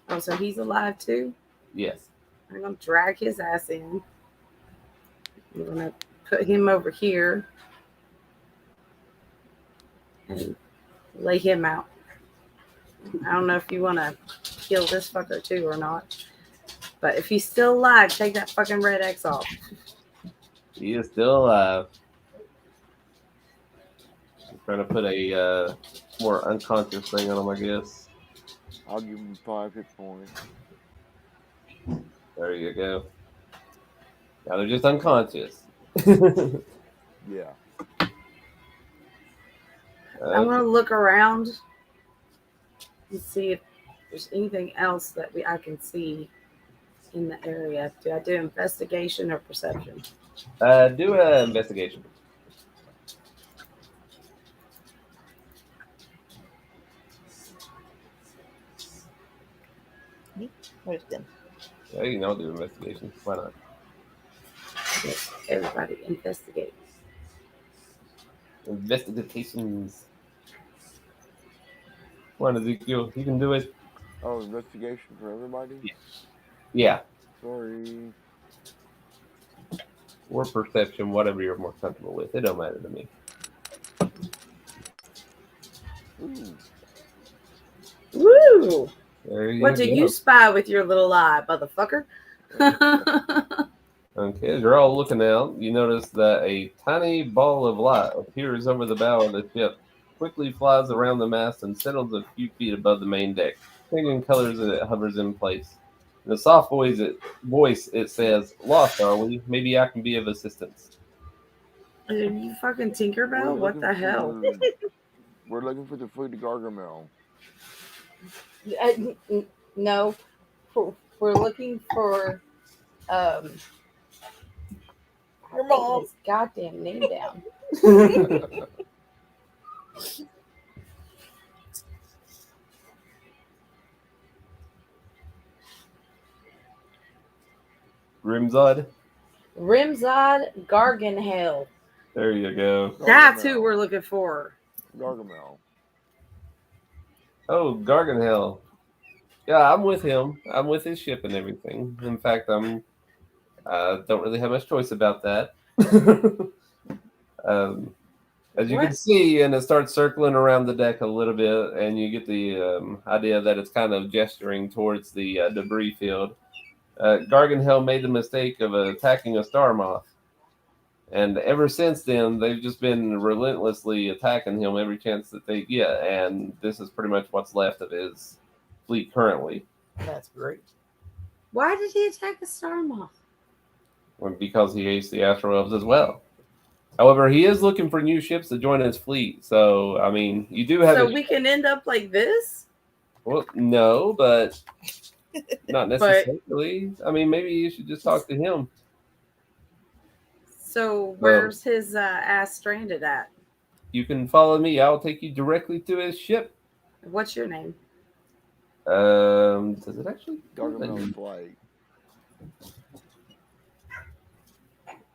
Oh, so he's alive too? Yes. I'm going to drag his ass in. I'm going to put him over here and lay him out. I don't know if you want to kill this fucker too or not. But if he's still alive, take that fucking red X off. He is still alive. I'm trying to put a more unconscious thing on him, I guess. I'll give him 5 hit points. There you go. Now they're just unconscious. Yeah. I'm going to look around and see if there's anything else that I can see in the area. Do I do investigation or perception? Do an investigation. Where's them? Yeah, you know, do investigation. Why not? Yes, everybody investigate. Investigations. Come on, Ezekiel. You can do it. Oh, investigation for everybody? Yeah. Sorry. Or perception, whatever you're more comfortable with. It don't matter to me. Ooh. Woo! There you What do go. you spy with your little eye, motherfucker? Okay, as you're all looking out, you notice that a tiny ball of light appears over the bow of the ship, quickly flies around the mast, and settles a few feet above the main deck, changing colors as it hovers in place. In a soft voice, it says, "Lost, are we? Maybe I can be of assistance." Are you fucking Tinkerbell? What the hell? We're looking for the food to Gargamel. No, we're looking for Your mom. his goddamn name down. Grimzod? Rimzod Garganhale. There you go. That's who we're looking for. Gargamel. Oh, Garganhel. Yeah, I'm with him. I'm with his ship and everything. In fact, don't really have much choice about that. As you can see, and it starts circling around the deck a little bit, and you get the idea that it's kind of gesturing towards the debris field. Garganhel made the mistake of attacking a star moth. And ever since then, they've just been relentlessly attacking him every chance that they get. And this is pretty much what's left of his fleet currently. That's great. Why did he attack a star moth? Because he hates the Astro Elves as well. However, he is looking for new ships to join his fleet. So, I mean, you do have... So we can end up like this? Well, no, but not necessarily. I mean, maybe you should just talk to him. So where's his ass stranded at? You can follow me. I'll take you directly to his ship. What's your name? Does it actually? Gargamel's Light.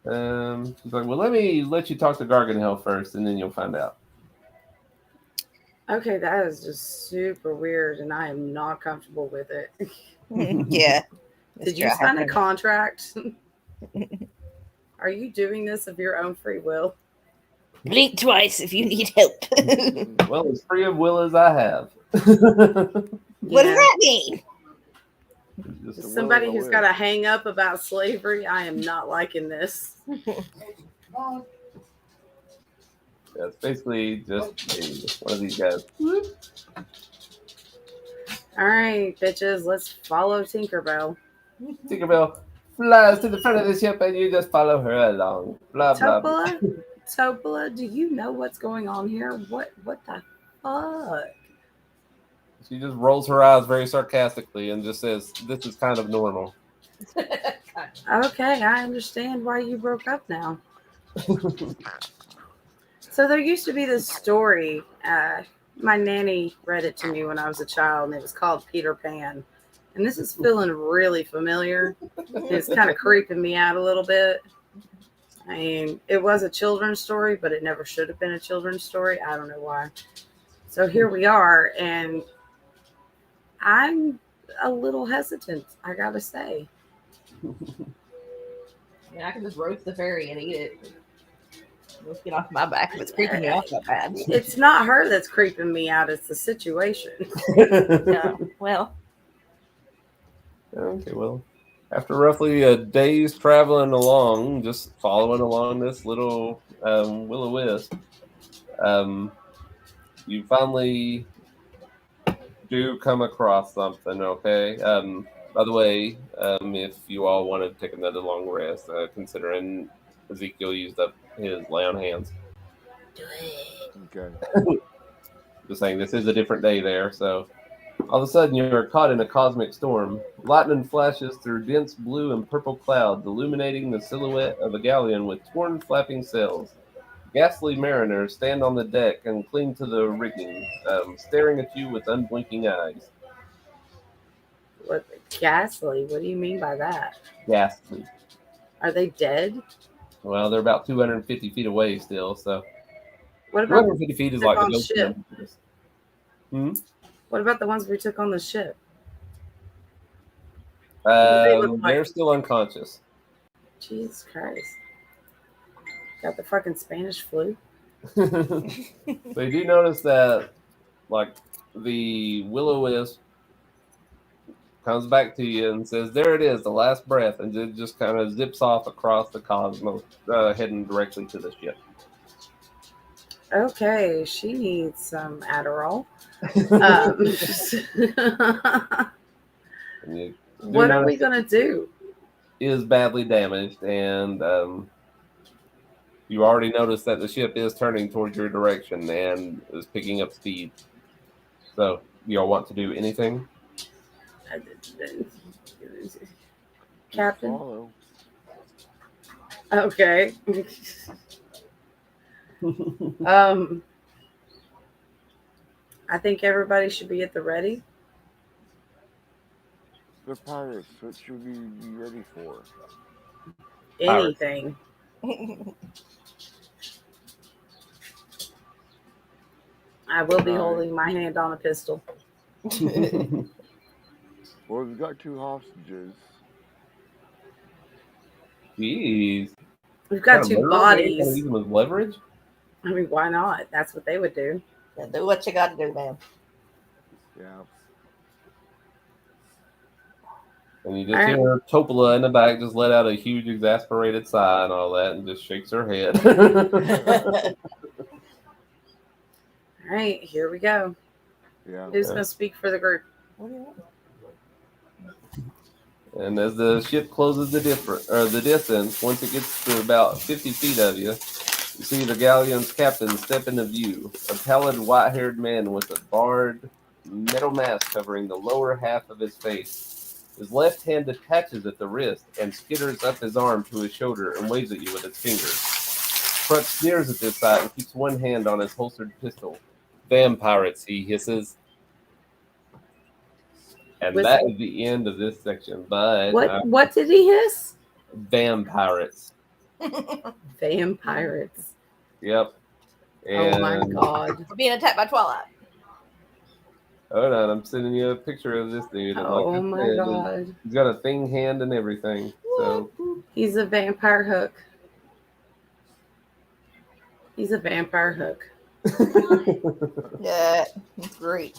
He's like, well, let me let you talk to Garganhel first, and then you'll find out. Okay, that is just super weird, and I am not comfortable with it. Yeah. Did you sign a contract? Are you doing this of your own free will? Blink twice if you need help. Well, as free of will as I have. What does that mean? Just a Somebody will and a who's got a wish. hang up about slavery, I am not liking this. Yeah, it's basically just one of these guys. All right, bitches, let's follow Tinkerbell. Tinkerbell flies to the front of the ship and you just follow her along. Blah, blah, blah. Topola, do you know what's going on here? What the fuck? She just rolls her eyes very sarcastically and just says, "This is kind of normal." Okay, I understand why you broke up now. So there used to be this story. My nanny read it to me when I was a child, and it was called Peter Pan. And this is feeling really familiar. It's kind of creeping me out a little bit. I mean, it was a children's story, but it never should have been a children's story. I don't know why. So here we are, and I'm a little hesitant, I gotta say. I mean, I can just roast the fairy and eat it. Let's get off my back if it's creeping me off that bad. It's not her that's creeping me out, it's the situation. No, well. Okay, well, after roughly a day's traveling along, just following along this little will-o-wisp, you finally do come across something, okay? By the way, if you all want to take another long rest, considering Ezekiel used up his lay on hands. Okay. Just saying, this is a different day there, so all of a sudden you're caught in a cosmic storm. Lightning flashes through dense blue and purple clouds, illuminating the silhouette of a galleon with torn flapping sails. Ghastly mariners stand on the deck and cling to the rigging, staring at you with unblinking eyes. What ghastly? What do you mean by that? Ghastly. Are they dead? Well, they're about 250 feet away still, so What about 250 feet is the like the on ghost ship? number. What about the ones we took on the ship? What do they look like? They're still unconscious. Jesus Christ. Got the fucking Spanish flu? So you do notice that, like, the will-o-wisp comes back to you and says, "There it is, the last breath," and it just kind of zips off across the cosmos, heading directly to the ship. Okay, she needs some Adderall. What are we going to do? Is badly damaged, and you already noticed that the ship is turning towards your direction and is picking up speed. So, you all want to do anything? Captain? Follow. Okay. I think everybody should be at the ready. They're pirates. What should we be ready for? Anything. I will be holding my hand on a pistol. Well, we've got 2 hostages. Jeez. We've got 2 bodies. Use them as leverage? I mean, why not? That's what they would do. Yeah, do what you got to do, man. Yeah. And you just hear Topola in the back just let out a huge exasperated sigh and all that and just shakes her head. All right, here we go. Yeah. Who's going to speak for the group? And as the ship closes the distance, once it gets to about 50 feet of you, you see the galleon's captain step into view, a pallid, white-haired man with a barred metal mask covering the lower half of his face. His left hand detaches at the wrist and skitters up his arm to his shoulder and waves at you with its fingers. Crutch sneers at this sight and keeps one hand on his holstered pistol. "Vampirates," he hisses. And that is the end of this section. But what did he hiss? Vampirates. Vampirates. Yep. And, oh my god. We're being attacked by Twilight. Hold on, I'm sending you a picture of this dude. And like Oh I my said, god. he's got a thing hand and everything. So He's a vampire hook. He's a vampire hook. Yeah, it's great.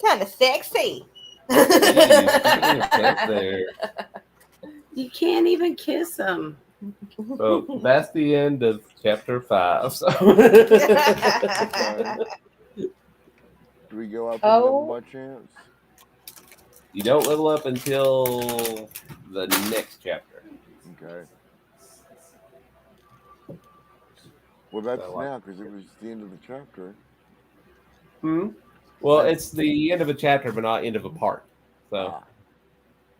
Kind of sexy. Jeez, keeping your pet there. You can't even kiss him. Well, that's the end of chapter 5. So. Okay. Do we go up and level by chance? You don't level up until the next chapter. Okay. Well, that's So, now because it was the end of the chapter. Well, it's the end of a chapter, but not end of a part. So,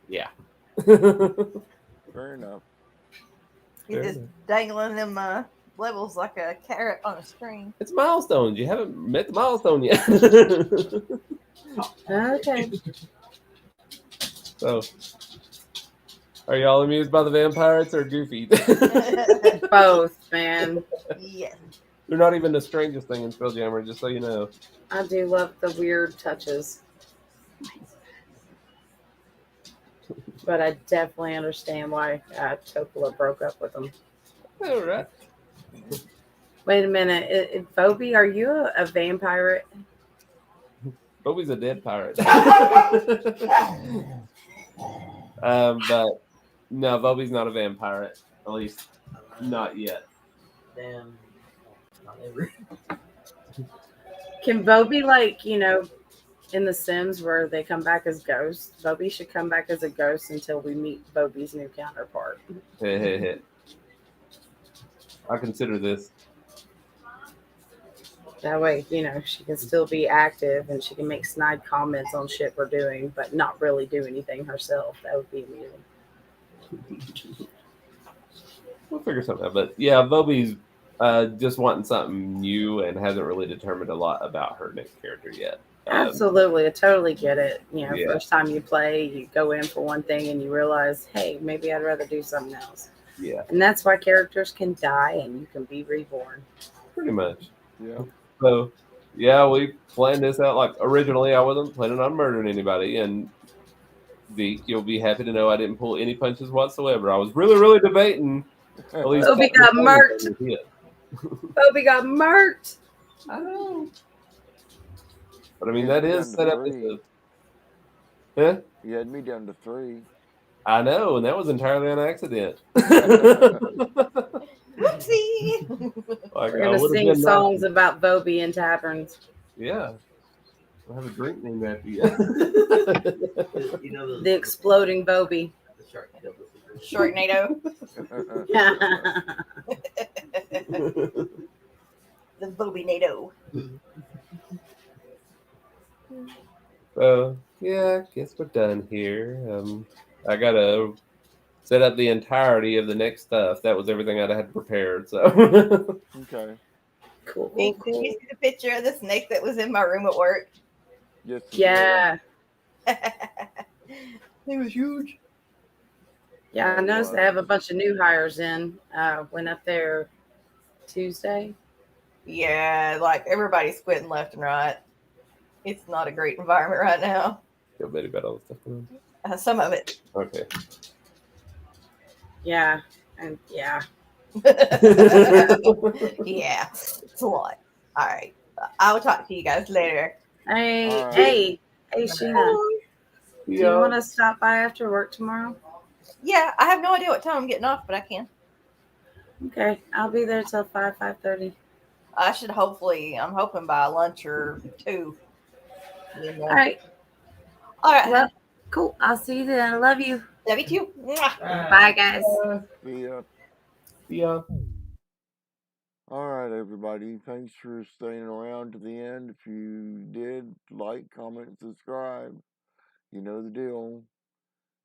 yeah. Fair enough. He's just dangling them levels like a carrot on a string. It's milestones. You haven't met the milestone yet. Okay. So, are y'all amused by the vampires or goofy? Both, man. Yes. They're not even the strangest thing in Spelljammer, just so you know. I do love the weird touches. But I definitely understand why Topola broke up with him. All right. Wait a minute. Phoebe, are you a vampire? Bobby's a dead pirate. But no, Bobby's not a vampire. At least not yet. Damn. Not ever. Can Bobby, like, in The Sims where they come back as ghosts, Bobby should come back as a ghost until we meet Bobby's new counterpart. I consider this. That way, she can still be active and she can make snide comments on shit we're doing, but not really do anything herself. That would be amazing. We'll figure something out. But yeah, Bobby's just wanting something new and hasn't really determined a lot about her next character yet. Absolutely. I totally get it. Yeah. First time you play, you go in for one thing and you realize, hey, maybe I'd rather do something else. Yeah. And that's why characters can die and you can be reborn. Pretty much. Yeah. So, yeah, we planned this out. Like, originally, I wasn't planning on murdering anybody. And, Zeke, you'll be happy to know I didn't pull any punches whatsoever. I was really, really debating. At least Bobby got murked. Bobby got murked. I know. But, I mean, that is set up as a... Huh? You had me down to 3. I know, and that was entirely on accident. Whoopsie! We're going to sing songs about Bobby in taverns. Yeah. We'll have a drink named after you. The exploding Bobby. Sharknado. The Bobby-nado. So, yeah, I guess we're done here. I got to set up the entirety of the next stuff. That was everything I'd had prepared. So, Okay. Cool. Did you see the picture of the snake that was in my room at work? Yes. Yeah. It was huge. Yeah, I noticed they have a bunch of new hires in. Went up there Tuesday. Yeah, like everybody's quitting left and right. It's not a great environment right now. feel bad about all the stuff going on. Some of it. Okay. Yeah. And yeah. Yeah, it's a lot. All right. I will talk to you guys later. Hey, Sheena. Do you want to stop by after work tomorrow? Yeah, I have no idea what time I'm getting off, but I can. Okay, I'll be there till 5:30. I should hopefully, I'm hoping by lunch or 2. All right. Well, cool. I'll see you then. I love you. Love you too. Bye, guys. Yeah. All right, everybody. Thanks for staying around to the end. If you did, like, comment, subscribe. You know the deal.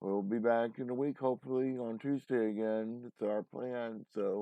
We'll be back in a week, hopefully, on Tuesday again. It's our plan, so...